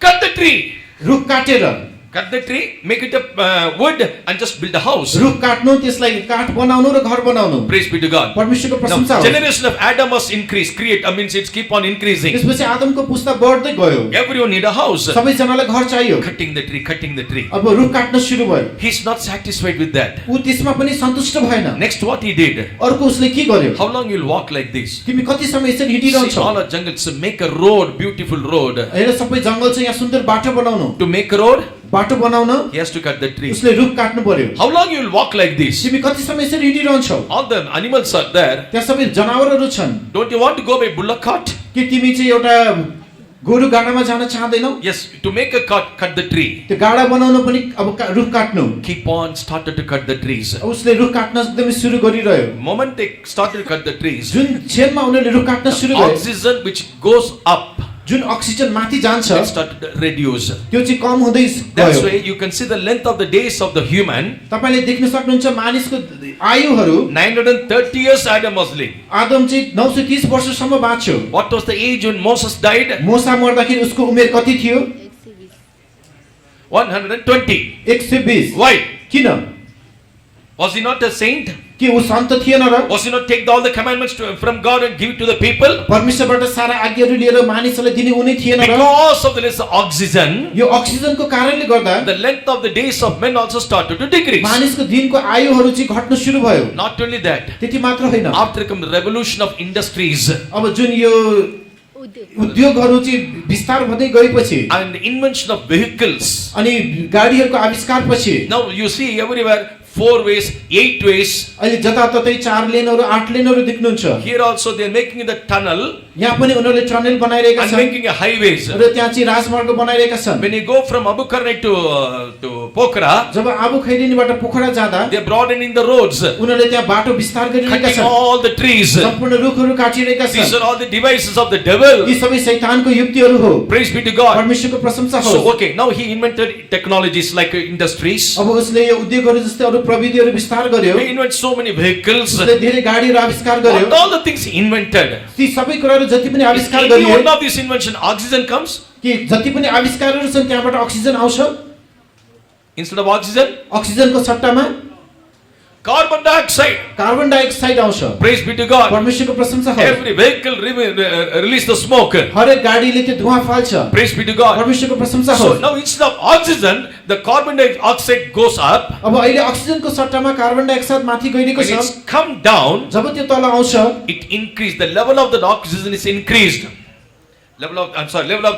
Cut the tree. रुख काटेर Cut the tree, make it a wood and just build a house. रुख काट्नु त्यसलाई काठ बनाउनु र घर बनाउनु। Praise be to God. परमेश्वरको प्रशंसा Now, होस्। generation of Adam must increase, means it's keep on increasing. त्यसपछि आदमको पुस्ता बढ्दै गयो। Everyone need a house. सबैजनालाई घर चाहियो। Cutting the tree, cutting the tree. अब रुख काट्न सुरु भयो। He's not satisfied with that. ऊ त्यसमा पनि सन्तुष्ट भएन। Next what he did? अर्को उसले के गर्यो? How long you'll walk like this? तिमी कति समय यसरी See, हिँडिरहन्छौ? all our jungles, so make a road, beautiful road. हेर सबै जंगल चाहिँ यहाँ सुन्दर बाटो बनाउनु। To make a road, बाटो बनाउन he has to cut the tree. उसले रुख काट्नु पर्यो। How long you'll walk like this? तिमी कति समय यसरी हिँडिरहन्छौ? All the animals are there. त्यहाँ सबै जनावरहरू छन्। Don't you want to go by bullock cart? के तिमी चाहिँ एउटा गोरु गाडामा जान चाहदैनौ? Yes, to make a cart, cut the tree. त्यो गाडा बनाउन पनि अब रुख काट्नु। Keep on started to cut the trees. उसले रुख काट्न एकदमै सुरु गरिरह्यो। Moment they started to cut the trees, जुन क्षणमा उनीहरूले रुख काट्न सुरु गरे, oxygen which goes up, जुन अक्सिजन माथि जान्छ, it started to reduce. त्यो चाहिँ कम हुँदै That's गयो। why you can see the length of the days of the human. तपाईले देख्न सक्नुहुन्छ मानिसको आयुहरू 930 years Adam was living. Adam चाहिँ 930 वर्षसम्म बाँच्यो। What was the age when Moses died? मोसा मर्दाखेरि उसको उमेर कति थियो? 120. 120। Why? किन? Was he not a saint? के ऊ सन्त थिएन र? Was he not take all the commandments from God and give it to the people? परमेश्वरबाट सारा आज्ञाहरू लिएर मानिसहरूलाई दिने उनी थिएन र? Because of the less oxygen, यो अक्सिजनको कारणले गर्दा the length of the days of men also started to decrease. मानिसको दिनको आयुहरू चाहिँ घट्न सुरु भयो। Not only that, त्यति मात्र होइन, after the revolution of industries अब जुन यो उद्योगहरू चाहिँ विस्तार हुँदै गएपछि and the invention of vehicles, अनि गाडीहरूको आविष्कारपछि now you see everywhere 4 ways, 8 ways. अहिले जताततै 4 लेनहरू 8 लेनहरू देख्नुहुन्छ। Here also they are making the tunnel यहाँ पनि उनीहरूले टनल बनाइरहेका and छन् making a highways. र त्यहाँ चाहिँ राजमार्ग बनाइरहेका छन्। When you go from Abu Karni to Pokhara, जब आबु खैरेनीबाट पोखरा जाँदा they are broadening the roads, उनीहरूले त्यहाँ बाटो विस्तार गरिरहेका cutting छन्। all the trees. सम्पूर्ण रुखहरू काटिरहेका These छन्। are all the devices of the devil. यी सबै शैतानको युक्तिहरू हो। Praise be to God. परमेश्वरको प्रशंसा So होस्। okay, now he invented technologies like industries. अब उसले यो उद्योगहरू जस्तै अरू प्रविधिहरू विस्तार गर्यो। He invented so many vehicles. उसले धेरै गाडीहरू आविष्कार गर्यो। What all the things he invented. ती सबै कुराहरू जति पनि आविष्कार In गरियो one of these invention, oxygen comes कि जति पनि आविष्कारहरू छन् त्यहाँबाट अक्सिजन आउँछ। instead of oxygen, अक्सिजनको सट्टामा carbon dioxide. कार्बन डाइअक्साइड आउँछ। Praise be to God. परमेश्वरको प्रशंसा होस्। Every vehicle release the smoke. हरेक गाडीले त्यो धुवाँ फाल्छ। Praise be to God. परमेश्वरको प्रशंसा So होस्। now instead of oxygen, the carbon dioxide goes up. अब अहिले अक्सिजनको सट्टामा कार्बन डाइअक्साइड माथि गइरहेको When छ। it's come down, जब त्यो तल आउँछ, it increased. The level of the oxygen is increased. Level of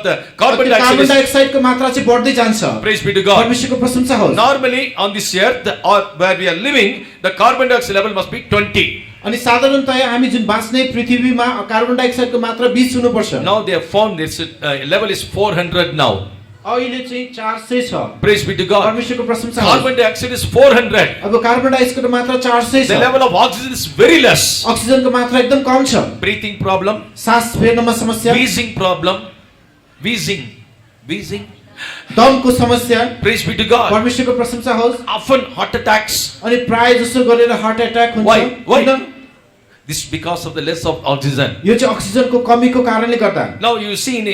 the carbon त्यो dioxide कार्बन is, डाइअक्साइडको मात्रा चाहिँ बढ्दै जान्छ। praise be to God. परमेश्वरको प्रशंसा होस्। Normally on this earth or where we are living, the carbon dioxide level must be 20. अनि साधारणतया हामी जुन बाँच्ने पृथ्वीमा कार्बन डाइअक्साइडको मात्रा 20 हुनुपर्छ। Now they have found this level is 400 now. अहिले चाहिँ 400 छ। Praise be to God. परमेश्वरको प्रशंसा होस्। Carbon dioxide is 400. अब कार्बन डाइअक्साइडको मात्रा 400 The छ। level of oxygen is very less. अक्सिजनको मात्रा एकदम कम छ। Breathing problem, सास फेर्नमा समस्या, wheezing problem, wheezing. दमको समस्या, Praise be to God. परमेश्वरको प्रशंसा होस्। Often heart attacks. अनि प्राय जसो गरेर हार्ट अट्याक हुन्छ। Why? किन? This is because of the less of oxygen. यो चाहिँ अक्सिजनको कमीको कारणले गर्दा। Now you see in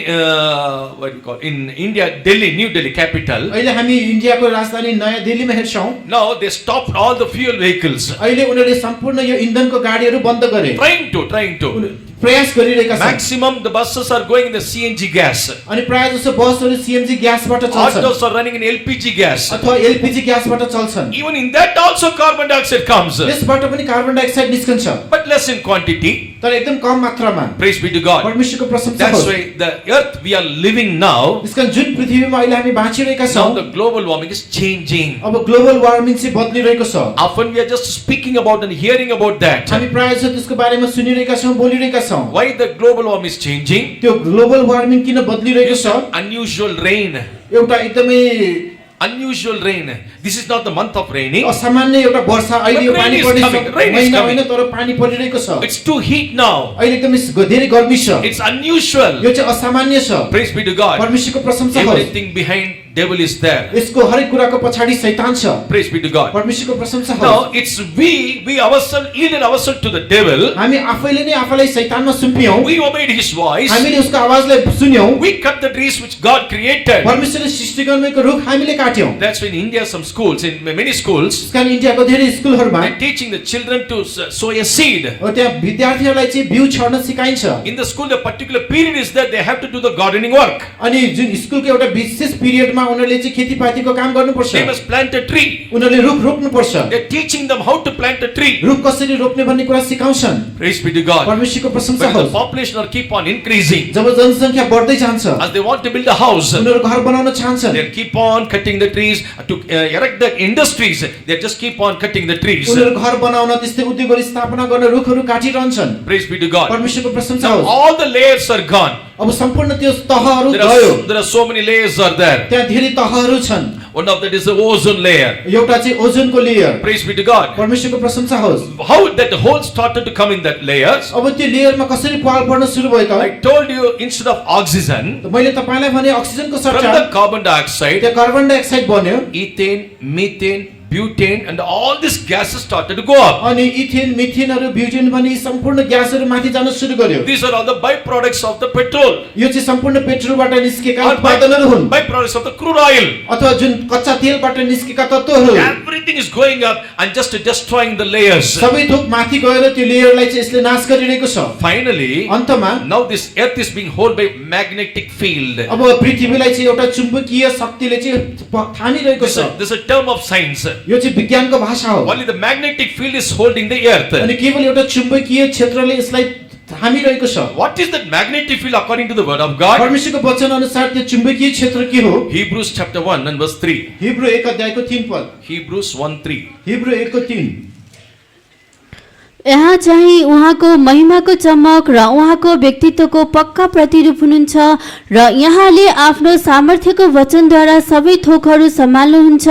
what we call in India, Delhi, New Delhi capital. अहिले हामी इन्डियाको राजधानी नयाँ दिल्लीमा हेर्छौं। Now they stopped all the fuel vehicles. अहिले उनीहरूले सम्पूर्ण यो इन्धनको गाडीहरू बन्द गरे। Trying to. प्रयास गरिरहेका छन्। Maximum the buses are going in the CNG gas. अनि प्राय जसो बसहरू सीएनजी ग्यासबाट चल्छन्। Autos are running in LPG gas. अथवा एलपीजी ग्यासबाट चल्छन्। Even in that also carbon dioxide comes. यसबाट पनि कार्बन डाइअक्साइड निस्कन्छ। But less in quantity. तर एकदम कम मात्रामा। Praise be to God. परमेश्वरको प्रशंसा That's होस्। why the earth we are living now. त्यसकारण जुन पृथ्वीमा अहिले हामी बाँचिरहेका Now छौं, the global warming is changing. अब ग्लोबल वार्मिङ चाहिँ बदलिरहेको छ। Often we are just speaking about and hearing about that. हामी प्राय जसो त्यसको बारेमा सुनिरहेका छौं, बोलिरहेका छौं। Why the global warming is changing? त्यो ग्लोबल वार्मिङ किन बदलिरहेको छ? Unusual rain. एउटा एकदमै Unusual rain. This is not the month of raining. असामान्य एउटा वर्षा अहिले यो But rain पानी is पर्ने coming, rain is महिना coming. होइन तर पानी परिरहेको छ। It's too heat now. अहिले एकदमै धेरै गर्मी छ। It's unusual. यो चाहिँ असामान्य छ। Praise be to God. परमेश्वरको प्रशंसा होस्। Everything behind devil is there. यसको हरेक कुराको पछाडी शैतान छ। Praise be to God. परमेश्वरको प्रशंसा होस्। Now it's we ourselves yielded ourselves to the devil. हामी आफैले नै आफैलाई शैतानमा सुम्पियौं। We obeyed his voice. हामीले उसको आवाजलाई सुन्यौं। We cut the trees which God created. परमेश्वरले सृष्टि गर्नुभएको रुख हामीले काट्यौं। That's why in India some schools, in many schools, त्यसकारण इन्डियाको धेरै स्कुलहरुमा they're teaching the children to sow a seed. त्यहाँ विद्यार्थीहरुलाई चाहिँ बिउ छर्न सिकाइन्छ। In the school, the particular period is that they have to do the gardening work. अनि जुन स्कुलको एउटा विशेष पिरियडमा उनीहरुले चाहिँ खेतीपातीको काम गर्नुपर्छ। They must plant a tree. उनीहरुले रुख रोप्नुपर्छ। They're teaching them how to plant a tree. रुख कसरी रोप्ने भन्ने कुरा सिकाउँछन्। Praise be to God. परमेश्वरको प्रशंसा When the होस्। population are keep on increasing, जब जनसंख्या बढ्दै जान्छ, as they want to build a house, उनीहरु घर बनाउन चाहन्छन्। they keep on cutting the trees to erect the industries. They just keep on cutting the trees. उनीहरु घर बनाउन त्यस्तै उद्योगहरु स्थापना गर्न रुखहरु काटिरहन्छन्। Praise be to God. परमेश्वरको प्रशंसा Now होस्। all the layers are gone. अब सम्पूर्ण त्यो तहहरु गयो। There are so many layers are there. त्यहाँ धेरै तहहरु छन्। One of that is the ozone layer. एउटा चाहिँ ओजोनको layer. Praise be to God. परमेश्वरको प्रशंसा होस्। How that hole started to come in that layers? अब त्यो लेयरमा कसरी पाल पर्न सुरु भयो त? I told you instead of oxygen, मैले तपाईलाई भने अक्सिजनको from सट्टा the carbon dioxide, त्यहाँ कार्बन डाइअक्साइड बन्यो। ethane, methane, butane, and all these gases started to go up. अनि इथेन, मिथेनहरु, ब्युटेन पनि सम्पूर्ण ग्यासहरु माथि जान सुरु गर्यो। These are all the byproducts of the petrol, यो चाहिँ सम्पूर्ण पेट्रोलबाट निस्केका or उत्पादनहरु हुन् byproducts of the crude oil. अथवा जुन कच्चा तेलबाट निस्केका तत्त्वहरु। Everything is going up and just destroying the layers. सबै थोक माथि गएर त्यो लेयरलाई चाहिँ यसले नाश गरिरहेको छ। Finally, अन्तमा now this earth is being held by magnetic field. अब पृथ्वीलाई चाहिँ एउटा चुम्बकीय शक्तिले चाहिँ थामिरहेको छ। This is a term of science. यो चाहिँ विज्ञानको भाषा हो। Only the magnetic field is holding the earth. अनि केवल एउटा चुम्बकीय क्षेत्रले यसलाई थामिरहेको छ। What is that magnetic field according to the word of God? परमेश्वरको वचन अनुसार त्यो चुम्बकीय क्षेत्र के हो? Hebrews chapter 1 and verse 3. Hebrew 1 अध्यायको 3 पद। Hebrews 1:3. हिब्रू 1 को 3। यहाँ चाहिँ उहाँको महिमाको चमक र उहाँको व्यक्तित्वको पक्का प्रतिरूप हुनुहुन्छ र यहाँले आफ्नो सामर्थ्यको वचनद्वारा सबै थोकहरू सम्हाल्नुहुन्छ।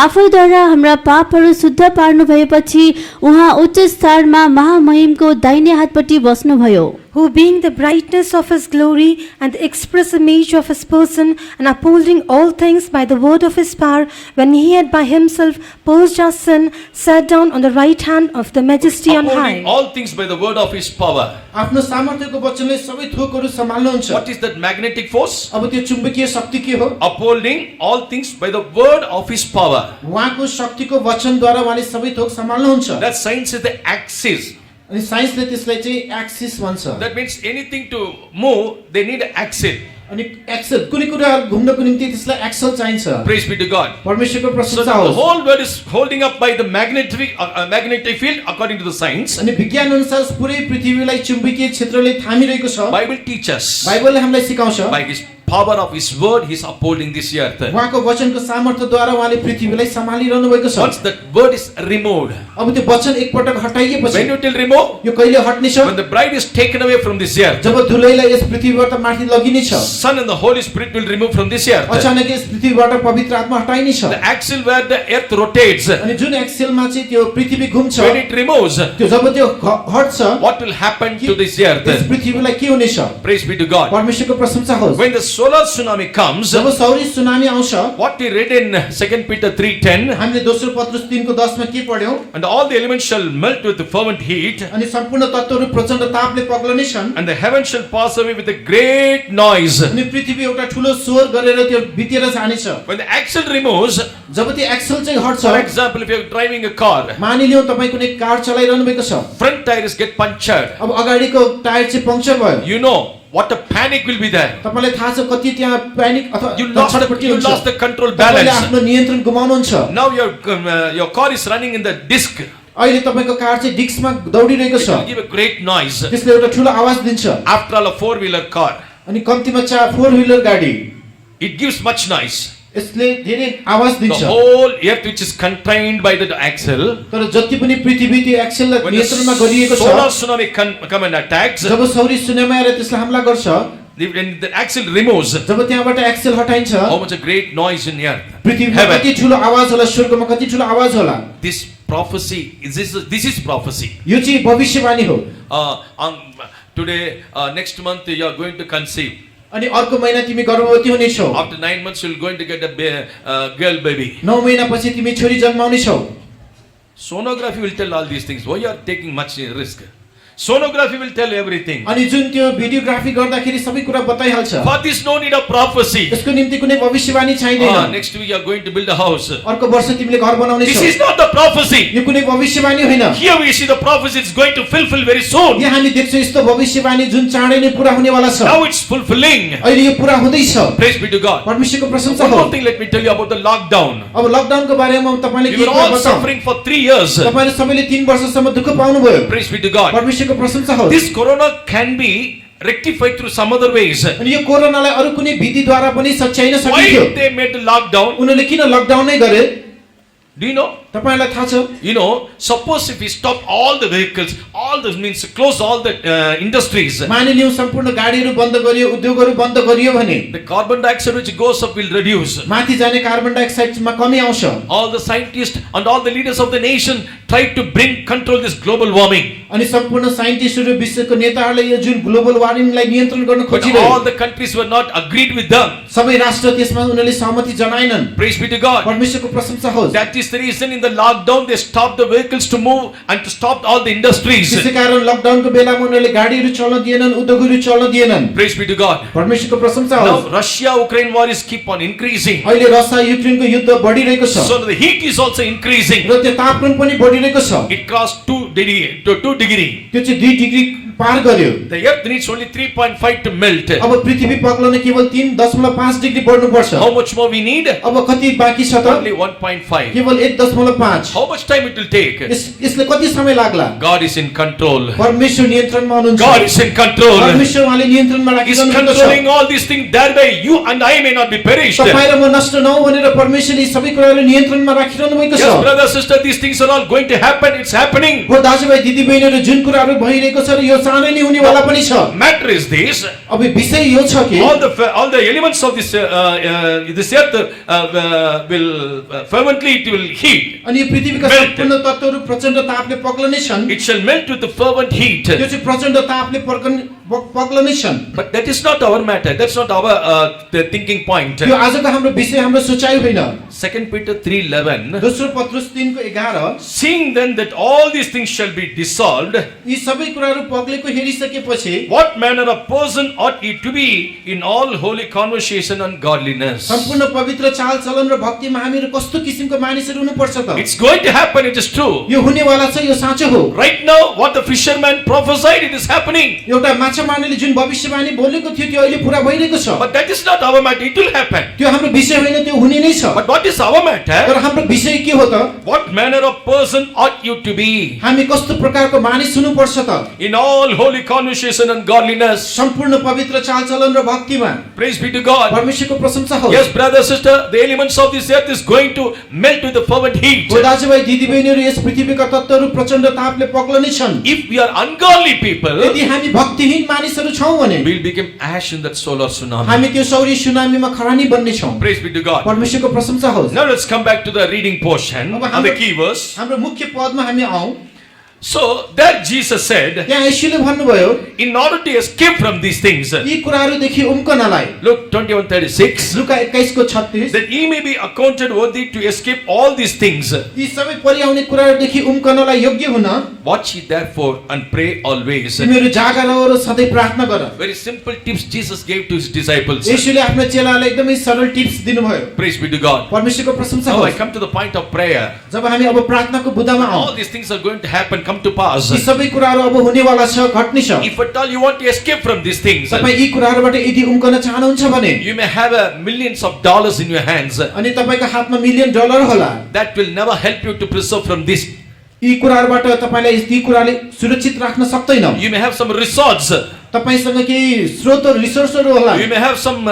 आफूद्वारा हाम्रा पापहरू शुद्ध पार्नु भएपछि उहाँ उच्च स्तरमा महामहिमको दाहिने हातपट्टि बस्नुभयो। Who being the brightness of his glory and the express image of his person, and upholding all things by the word of his power, when he had by himself purged our sin, sat down on the right hand of the majesty on high. Upholding all things by the word of his power. आफ्नो सामर्थ्यको वचनले सबै थोकहरू सम्हाल्नुहुन्छ। What is that magnetic force? अब त्यो चुम्बकीय शक्ति के हो? Upholding all things by the word of his power. उहाँको शक्तिको वचनद्वारा उहाँले सबै थोक सम्हाल्नुहुन्छ। That science is the axis. अनि साइन्सले त्यसलाई चाहिँ एक्सिस भन्छ। That means anything to move, they need an axis. अनि एक्सेल कुनै कुरा घुम्नको निम्ति त्यसलाई एक्सेल चाहिन्छ। Praise be to God. परमेश्वरको So प्रशंसा the होस्। whole world is holding up by the magnetic field according to the science. अनि विज्ञान अनुसार पुरै पृथ्वीलाई चुम्बकीय क्षेत्रले थामिरहेको छ। Bible teaches बाइबलले हामीलाई सिकाउँछ। by his power of his word, he is upholding this earth. उहाँको वचनको सामर्थ्यद्वारा उहाँले पृथ्वीलाई सम्हालिरहनु भएको छ। Once that word is removed, अब त्यो वचन एकपटक हटाइएपछि when it will remove, यो कहिले हट्ने छ? when the bride is taken away from this earth, जब धुलैलाई यस पृथ्वीबाट माथि लगिने छ। Son and the Holy Spirit will remove from this earth. अचानक यस पृथ्वीबाट पवित्र आत्मा हटाइने छ। The axle where the earth rotates, अनि जुन एक्सेलमा चाहिँ त्यो पृथ्वी घुम्छ, when it removes, त्यो जब त्यो हट्छ, what will happen to this earth? यस पृथ्वीलाई के हुनेछ? Praise be to God. परमेश्वरको प्रशंसा होस्। When the solar tsunami comes, जब सौरी सुनामी आउँछ, what we read in 2 Peter 3:10, हामीले दोस्रो पत्रुस 3 को 10 मा के पढ्यौं? and all the elements shall melt with the fervent heat, अनि सम्पूर्ण तत्त्वहरू प्रचण्ड तापले पग्लने छन्, and the heavens shall pass away with a great noise. अनि पृथ्वी एउटा ठूलो स्वर गरेर त्यो बितेर जानेछ। When the axle removes, जब त्यो एक्सल चाहिँ हट्छ, for example, if you are driving a car, मानिलियौ तपाई कुनै कार चलाइरहनु भएको छ, front tires get punctured. अब अगाडिको टायर चाहिँ पंक्चर भयो, You know what a panic will be there. तपाईलाई थाहा छ कति त्यहाँ प्यानिक अथवा You lost the control तपाईले balance. आफ्नो नियन्त्रण गुमाउनुहुन्छ। Now your car is running in the disc. अहिले तपाईको कार चाहिँ डिस्कमा दौडिरहेको It will छ, give a great noise. त्यसले एउटा ठूलो आवाज दिन्छ। After all, a four-wheeler car, अनि कम्तीमा 4 व्हीलर गाडी, it gives much noise. यसले धेरै आवाज The दिन्छ। whole earth which is contained by the axle, तर जति पनि पृथ्वी त्यो एक्सेललाई when the नियन्त्रणमा गरिएको solar छ, tsunami come and attacks, जब सौरी सुनामी आएर त्यसलाई हमला गर्छ, when the axle removes, जब त्यहाँबाट Excel हटाइन्छ, how much a great noise in the earth. पृथ्वीमा Heaven. कति ठूलो आवाज होला, स्वर्गमा कति ठूलो आवाज होला। This prophecy, this is prophecy. यो चाहिँ भविष्यवाणी हो। Today, next month you are going to conceive. अनि अर्को महिना तिमी गर्भवती हुनेछौ, After 9 months, you are going to get a girl baby. 9 महिनापछि तिमी छोरी जन्माउनेछौ। Sonography will tell all these things. Why you are taking much risk? Sonography will tell everything. अनि जुन त्यो भिडियोग्राफी गर्दाखेरि सबै कुरा बताइहाल्छ। For this, no need of prophecy. यसको निम्ति कुनै भविष्यवाणी चाहिँदैन। Next week you are going to build a house. अर्को वर्ष तिमीले घर बनाउनेछौ। This is not the prophecy. यो कुनै भविष्यवाणी होइन। Here we see the prophecy is going to fulfill very soon. यहाँ हामी देख्छौं यस्तो भविष्यवाणी जुन चाँडै नै पूरा हुनेवाला छ। Now it's fulfilling. अहिले यो पूरा हुँदैछ। Praise be to God. परमेश्वरको प्रशंसा One हो। more thing, let me tell you about the lockdown. अब लकडाउनको बारेमा म तपाईलाई We के were all बताऊं? suffering for 3 years. तपाईले सबैले 3 वर्षसम्म दुःख पाउनुभयो। Praise be to God. परमेश्वरको प्रशंसा हो। This corona can be rectified through some other ways. अनि यो कोरोनालाई अरु कुनै विधिद्वारा पनि सच्याइन Why सकियो। they made the lockdown? उनीहरुले किन लकडाउन नै गरे? Do you know? तपाईलाई थाहा छ? You know, suppose if we stop all the vehicles, all this means close all the industries, मानिलियौ सम्पूर्ण गाडीहरु बन्द गरियो, उद्योगहरु बन्द गरियो भने the carbon dioxide which goes up will reduce. माथि जाने कार्बन डाइअक्साइडमा कमी आउँछ। All the scientists and all the leaders of the nation tried to bring control this global warming. अनि सम्पूर्ण साइन्टिस्टहरु विश्वको नेताहरुले यो जुन ग्लोबल वार्मिङलाई नियन्त्रण गर्न But खोजिरहे, all the countries were not agreed with them. सबै राष्ट्र त्यसमा उनीहरुले सहमति जनाएनन्। Praise be to God. परमेश्वरको प्रशंसा होस्। That is the reason in the lockdown they stopped the vehicles to move and to stop all the industries. त्यसैकारण लकडाउनको बेलामा उनीहरुले गाडीहरु चल्न दिएनन्, उद्योगहरु चल्न दिएनन्। Praise be to God. परमेश्वरको प्रशंसा होस्। Now Russia-Ukraine war is keep on increasing. अहिले रसिया युक्रेनको युद्ध बढिरहेको छ So the heat is also increasing. र त्यो तापक्रम पनि बढिरहेको छ। It crossed 2 degree. त्यो चाहिँ 2 डिग्री पार गर्यो। The earth needs only 3.5 to melt. अब पृथ्वी पग्लन केवल 3.5 डिग्री बढ्नु पर्छ। How much more we need? अब कति बाँकी छ त? Only 1.5. केवल 1.5। How much time it will take? यसले कति समय लाग्ला? God is in control. परमेश्वर नियन्त्रणमा हुनुहुन्छ। God is in control. परमेश्वर उहाँले नियन्त्रणमा He is राखिरहनु भएको छ। controlling all these things. Thereby you and I may not be perished. तपाई र म नष्ट नहौं भनेर परमेश्वरले सबै कुराहरू नियन्त्रणमा राखिरहनु भएको छ। Yes, brother, sister, these things are all going to happen. It's happening. हो दाजुभाइ दिदीबहिनीहरु जुन कुराहरू भइरहेको छ र यो चाँडै नै हुनेवाला पनि छ। Matter is this. अब विषय यो छ कि All the elements of this earth will fervently it will heat. अनि यो पृथ्वीका Melt. सम्पूर्ण तत्त्वहरू प्रचण्ड तापले पग्लने छन्। It shall melt with the fervent heat. यो चाहिँ प्रचण्ड तापले पग्लने छन्। But that is not our matter. That's not our the thinking point. यो आजको हाम्रो विषय हाम्रो सोचाइ होइन। 2 Peter 3:11. दोस्रो पत्रुस 3 को 11 Seeing then that all these things shall be dissolved, यी सबै कुराहरू पग्लेको हेरिसकेपछि what manner of person ought ye to be in all holy conversation and godliness? सम्पूर्ण पवित्र चालचलन र भक्तिमा हामीहरू कस्तो किसिमको मानिसहरू हुनुपर्छ त? It's going to happen. It is true. यो हुनेवाला छ, यो साँचो हो। Right now, what the fisherman prophesied, it is happening. एउटा माछा मार्नेले जुन भविष्यवाणी बोलेको थियो त्यो अहिले पूरा भइरहेको छ। But that is not our matter. It will happen. त्यो हाम्रो विषय होइन, त्यो हुने नै छ। But what is our matter? तर हाम्रो विषय के हो त? What manner of person ought you to be हामी कस्तो प्रकारको मानिस हुनुपर्छ त? in all holy conversation and godliness? सम्पूर्ण पवित्र चालचलन र भक्तिमा। Praise be to God. परमेश्वरको प्रशंसा होस्। Yes, brother, sister, the elements of this earth is going to melt with the fervent heat. हो दाजुभाइ दिदीबहिनीहरू यस पृथ्वीका तत्त्वहरू प्रचण्ड तापले पग्लने छन्। If we are ungodly people, यदि हामी भक्तिहीन मानिसहरू छौं भने we'll become ash in that solar tsunami. हामी त्यो सौरी सुनामीमा खरानी बन्ने छौं। Praise be to God. परमेश्वरको प्रशंसा होस्। Now let's come back to the reading portion अब and the key verse. हाम्रो मुख्य पदमा हामी आउँ। So there Jesus said, त्यहाँ येशूले भन्नुभयो in order to escape from these things, यी कुराहरूदेखि उम्कनलाई Luke 21:36, लुका 21:36 that ye may be accounted worthy to escape all these things. यी सबै परिआउने कुराहरूदेखि उम्कनलाई योग्य हुन Watch ye therefore and pray always. तिमीहरू जागा रह र सधैँ प्रार्थना गर। Very simple tips Jesus gave to his disciples. येशूले आफ्नो चेलालाई एकदमै सरल टिप्स दिनुभयो। Praise be to God. परमेश्वरको प्रशंसा Now I होस्। come to the point of prayer. जब हामी अब प्रार्थनाको बुदामा आउँ, All these things are going to happen, come to pass. यी सबै कुराहरू अब हुनेवाला छ, घट्ने छ। If at all you want to escape from these things, तपाई यी कुराहरूबाट यदि उम्कन चाहनुहुन्छ भने you may have millions of dollars in your hands. अनि तपाईको हातमा $1,000,000 होला। That will never help you to preserve from this. यी कुराहरूबाट तपाईलाई यी कुराले सुरक्षित राख्न सक्दैन। You may have some resorts. तपाईसँग केही स्रोतहरु रिसोर्सहरु होला। You may have some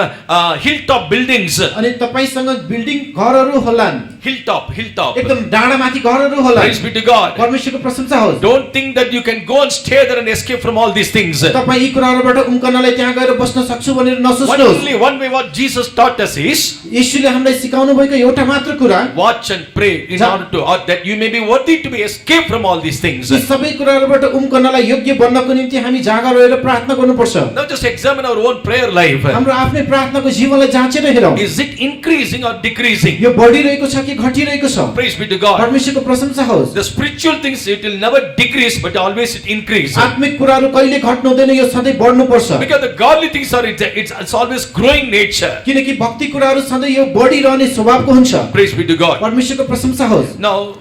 hilltop buildings. अनि तपाईसँग बिल्डिङ घरहरु होलान्। Hilltop. एकदम डाँडामाथि घरहरु होला। Praise be to God. परमेश्वरको प्रशंसा होस्। Don't think that you can go and stay there and escape from all these things. तपाई यी कुराहरूबाट उम्कनलाई त्यहाँ गएर बस्न सक्छु भनेर नसोच्नुहोस्। Only one way what Jesus taught us is येशूले हामीलाई सिकाउनु भएको एउटा मात्र कुरा, watch and pray in order to that you may be worthy to be escaped from all these things. यी सबै कुराहरूबाट उम्कनलाई योग्य बन्नको निम्ति हामी जागा रहेर प्रार्थना गर्नुपर्छ। Now just examine our own prayer life. हाम्रो आफ्नै प्रार्थनाको जीवनलाई जाँचेर हेरौँ। Is it increasing or decreasing? यो बढिरहेको छ कि घटिरहेको छ? Praise be to God. परमेश्वरको प्रशंसा होस्। The spiritual things, it will never decrease, but always it increase. आत्मिक कुराहरू कहिले घट्नु हुँदैन, यो सधैँ बढ्नु पर्छ। Because the godly things are it's always growing nature. किनकि भक्ति कुराहरू सधैँ यो बढिरहने स्वभावको हुन्छ। Praise be to God. परमेश्वरको प्रशंसा होस्। Now,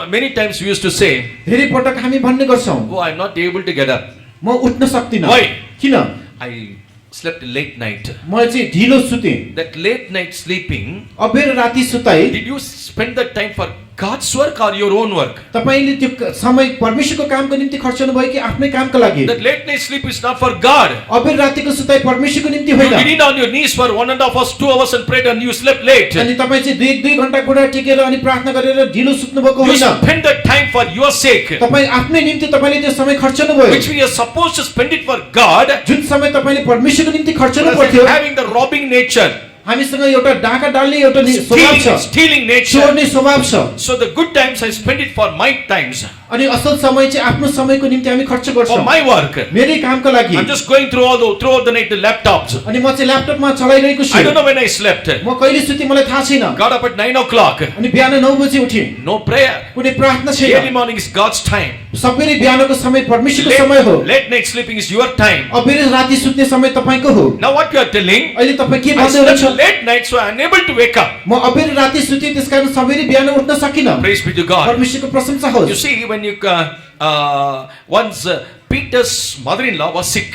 many times we used to say, धेरै पटक हामी भन्ने गर्छौँ, "Oh, I'm not able to get up. म उठ्न सक्दिनँ। Why? किन? I slept late night." म चाहिँ ढिलो सुतेँ। That late night sleeping, अबेर राति सुताई। did you spend that time for God's work or your own work? तपाईले त्यो समय परमेश्वरको कामको निम्ति खर्चनु भयो कि आफ्नै कामको लागि? That late night sleep is not for God. अबेर रातिको सुताई परमेश्वरको निम्ति You होइन। did it on your knees for 1.5 hours, 2 hours and prayed and you slept late. अनि तपाई चाहिँ 2 घण्टा खुट्टा टेकेर अनि प्रार्थना गरेर ढिलो सुत्नु भएको You होइन। spend that time for your sake, तपाई आफ्नै निम्ति तपाईले त्यो समय खर्चनु भयो। which we are supposed to spend it for God. जुन समय तपाईले परमेश्वरको निम्ति खर्चनु But पर्थ्यो, having the robbing nature, हामीसँग एउटा डाका डाल्ने एउटा स्वभाव छ, stealing nature. चोर्ने स्वभाव छ। So the good times I spend it for my times, अनि असल समय चाहिँ आफ्नो समयको निम्ति हामी खर्च for गर्छौँ, my work. मेरै कामको लागि। I'm just going throughout the night the laptops. अनि म चाहिँ ल्यापटपमा चलाइरहेको छु। I don't know when I slept. म कहिले सुते मलाई थाहा छैन। Got up at 9 o'clock. अनि बिहान 9 बजे उठेँ। No prayer. कुनै प्रार्थना Early छैन। morning is God's time. सबैले बिहानको समय परमेश्वरको समय हो। Late night sleeping is your time. अबेर राति सुत्ने समय तपाईको हो। Now what you are telling? अहिले तपाई के I भन्दै slept हुनुहुन्छ? late night, so I am unable to wake up. म अबेर राति सुते त्यसकारण सबेरै बिहान उठ्न सकिन। Praise be to God. परमेश्वरको प्रशंसा You होस्। see, when you once Peter's mother-in-law was sick,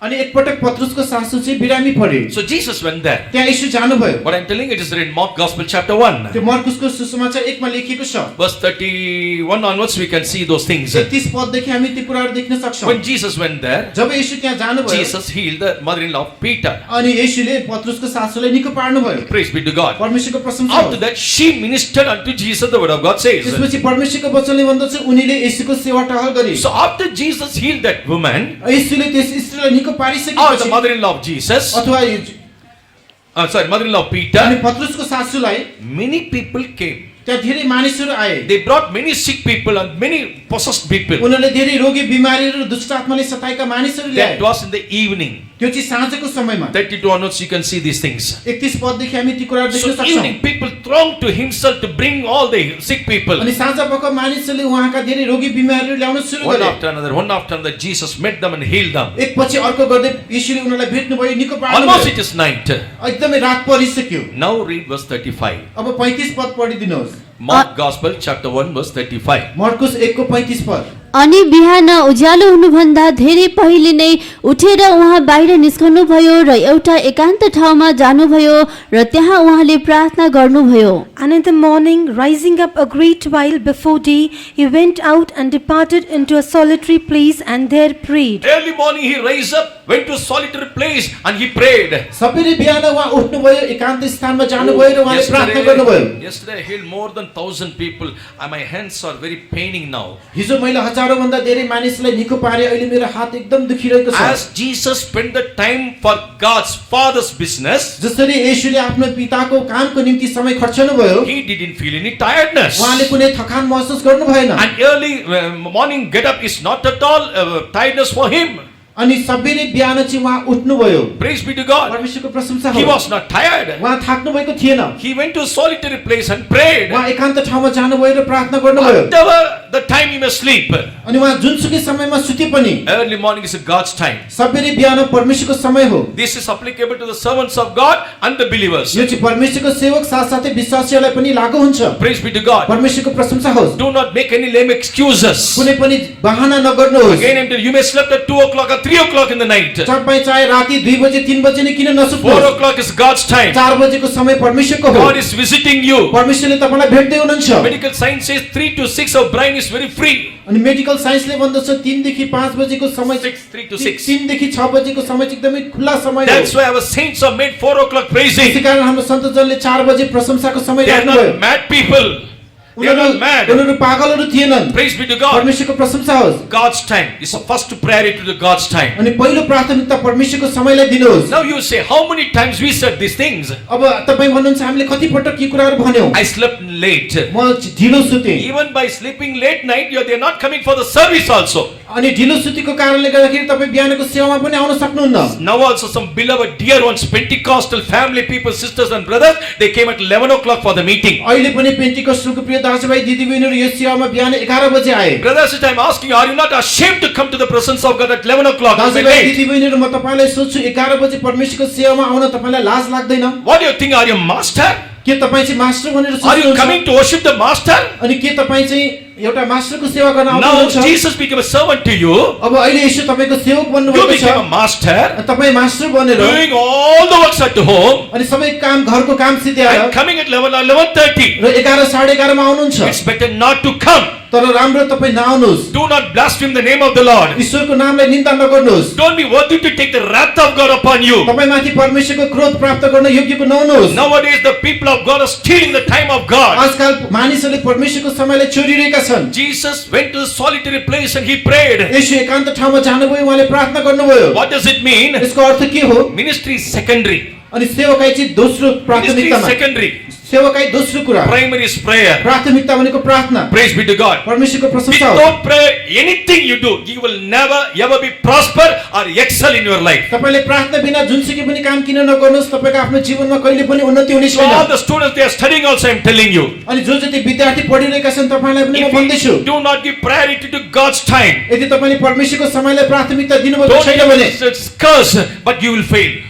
अनि एकपटक पत्रुसको सासू चाहिँ बिरामी परे। so Jesus went there. त्यहाँ येशू जानुभयो। What I'm telling you is in Mark Gospel chapter 1, त्यो मर्कुसको सुसमाचार 1 मा लेखिएको छ। verse 31 onwards, we can see those things. 33 पददेखि हामी त्यो कुराहरू देख्न सक्छौँ। When Jesus went there, जब येशू त्यहाँ जानुभयो, Jesus healed the mother-in-law of Peter. अनि येशूले पत्रुसको सासूलाई निको पार्नुभयो। Praise be to God. परमेश्वरको प्रशंसा After होस्। that, she ministered unto Jesus, the word of God says. त्यसपछि परमेश्वरको वचनले भन्दछ उनीले येशूको सेवा टहल गरे। So after Jesus healed that woman, येशूले त्यस स्त्रीलाई निको or the पारिसकेपछि mother-in-law of Jesus, अथवा mother-in-law of अनि Peter, पत्रुसको सासूलाई many people came. त्यहाँ धेरै मानिसहरू आए। They brought many sick people and many possessed people. उनीहरूले धेरै रोगी बिमारीहरू र दुष्ट आत्माले सताएका मानिसहरू ल्याए। That was in the evening. त्यो चाहिँ साँझको समयमा। 32 onwards, you can see these things. 31 पददेखि हामी ती कुराहरू देख्न So सक्छौँ। evening, people thronged to himself to bring all the sick people. अनि साँझपख मानिसहरूले उहाँका धेरै रोगी बिमारीहरू ल्याउन सुरु One गरे। after another, Jesus met them and healed them. एकपछि अर्को गर्दै येशूले उनीहरूलाई भेट्नुभयो, निको Almost पार्नुभयो। it is night. एकदमै रात परिसक्यो। Now read verse 35. अब 35 पद पढिदिनुहोस्। Mark Gospel chapter 1 verse 35. मर्कुस 1 को 35 पद। अनि बिहान उज्यालो हुनुभन्दा धेरै पहिले नै उठेर उहाँ बाहिर निस्कनु भयो र एउटा एकान्त ठाउँमा जानुभयो र त्यहाँ उहाँले प्रार्थना गर्नुभयो। And in the morning, rising up a great while before day, he went out and departed into a solitary place and there prayed. Early morning he raised up, went to a solitary place and he prayed. सबैले बिहान उहाँ उठ्नुभयो, एकान्त स्थानमा जानुभयो र उहाँले प्रार्थना गर्नुभयो। Yesterday I healed more than 7,000 people. My hands are very paining now. हिजो मैले हजारौं भन्दा धेरै मानिसलाई निको पारे अहिले मेरो हात एकदम दुखिरहेको छ As Jesus spent the time for God's Father's business, जसरी येशूले आफ्नो पिताको कामको निम्ति समय खर्चनु भयो he didn't feel any tiredness. उहाँले कुनै थकान महसुस गर्नु भएन And early morning get up is not at all tiredness for him. अनि सबैले बिहान चाहिँ उहाँ उठ्नु भयो Praise be to God. परमेश्वरको प्रशंसा He हो was not tired. उहाँ थाक्नु भएको थिएन He went to a solitary place and prayed. उहाँ एकान्त ठाउँमा जानुभयो र प्रार्थना गर्नुभयो Whatever the time he may sleep, अनि उहाँ जुनसुकै समयमा सुते पनि early morning is God's time. सबैले बिहान परमेश्वरको समय हो This is applicable to the servants of God and the believers. यो चाहिँ परमेश्वरको सेवक साथसाथै विश्वासीहरूलाई पनि लागू हुन्छ Praise be to God. परमेश्वरको प्रशंसा होस् Do not make any lame excuses. कुनै पनि बहाना नगर्नुहोस् Again, I'm telling you, you may slept at 2 o'clock or 3 o'clock in the night. तपाईँ चाहे राति 2 बजे 3 बजे नै किन 4 नसुत्नुहोस् o'clock is God's time. 4 बजेको समय परमेश्वरको हो God is visiting you. परमेश्वरले तपाईलाई भेट्दै हुनुहुन्छ Medical science says 3 to 6 our brain is very free. अनि मेडिकल साइन्सले भन्दछ 3 देखि 5 बजेको समय 3 to 6. 3 देखि 6 बजेको समय चाहिँ एकदमै खुला समय हो That's why our saints are made 4 o'clock praising. त्यसैकारण हाम्रो सन्तजनले 4 बजे प्रशंसाको समय They are राख्नुभयो not mad people. They are not mad. उनीहरू पागलहरू थिएनन् Praise be to God. परमेश्वरको प्रशंसा होस् God's time is the first priority to God's time. अनि पहिलो प्राथमिकता परमेश्वरको समयलाई दिनुहोस् Now you say, how many times we said these things? अब तपाई भन्नुहुन्छ हामीले कति पटक के कुराहरू भन्यौ I slept late. म ढिलो सुते Even by sleeping late night, they're not coming for the service also. अनि ढिलो सुतेको कारणले गर्दाखेरि तपाई बिहानको सेवामा पनि आउन सक्नुहुन्न Now also some beloved dear ones, Pentecostal family people, sisters and brothers, they came at 11 o'clock for the meeting. अहिले पनि पेन्टिकस्टलको प्रिय दाजुभाइ दिदीबहिनीहरू यस सेवामा बिहान 11 बजे आए Brother, sister, I'm asking you, are you not ashamed to come to the presence of God at 11 o'clock? दाजुभाइ दिदीबहिनीहरू म तपाईलाई सोध्छु 11 बजे परमेश्वरको सेवामा आउन तपाईलाई लाज लाग्दैन What do you think? Are you master? के तपाई चाहिँ मास्टर भनेर Are you सोच्नुहुन्छ coming to worship the master? अनि के तपाई चाहिँ एउटा मास्टरको सेवा गर्न Now आउनुहुन्छ Jesus became a servant to you. अब अहिले यसो तपाईको सेवक बन्नु You भएको became a छ master, तपाई मास्टर बनेर doing all the works at home, अनि सबै काम घरको काम and सिध्याएर coming at 11 or 11:30. र 11 11:30 मा आउनुहुन्छ It's better not to come. तर राम्रो तपाई नआउनुहोस् Do not blaspheme the name of the Lord. ईश्वरको नामलाई निन्दा नगर्नुहोस् Don't be worthy to take the wrath of God upon you. तपाई माथि परमेश्वरको क्रोध प्राप्त गर्न योग्यको नहुनुहोस् Nowadays the people of God are stealing the time of God. आजकल मानिसहरूले परमेश्वरको समयलाई चोरिरहेका छन् Jesus went to a solitary place and he prayed. यसो एकान्त ठाउँमा जानुभयो उहाँले प्रार्थना गर्नुभयो What does it mean? यसको अर्थ के हो Ministry is secondary. अनि सेवकाई चाहिँ दोस्रो Ministry is प्राथमिकतामा secondary. सेवकाई दोस्रो कुरा Primary is prayer. प्राथमिकता भनेको प्रार्थना Praise be to God. परमेश्वरको प्रशंसा हो Without prayer, anything you do, you will never ever be prosper or excel in your life. तपाईले प्रार्थना बिना जुनसुकै पनि काम किन नगर्नुहोस् तपाईको आफ्नो जीवनमा कहिले पनि उन्नति हुने So all छैन the students they are studying also, I am telling you. अनि जो जति विद्यार्थी पढिरहेका छन् तपाईलाई पनि म भन्दैछु If you do not give priority to God's time, यदि तपाईले परमेश्वरको समयलाई प्राथमिकता दिनुभएको don't छैन भने take it as a curse, but you will fail.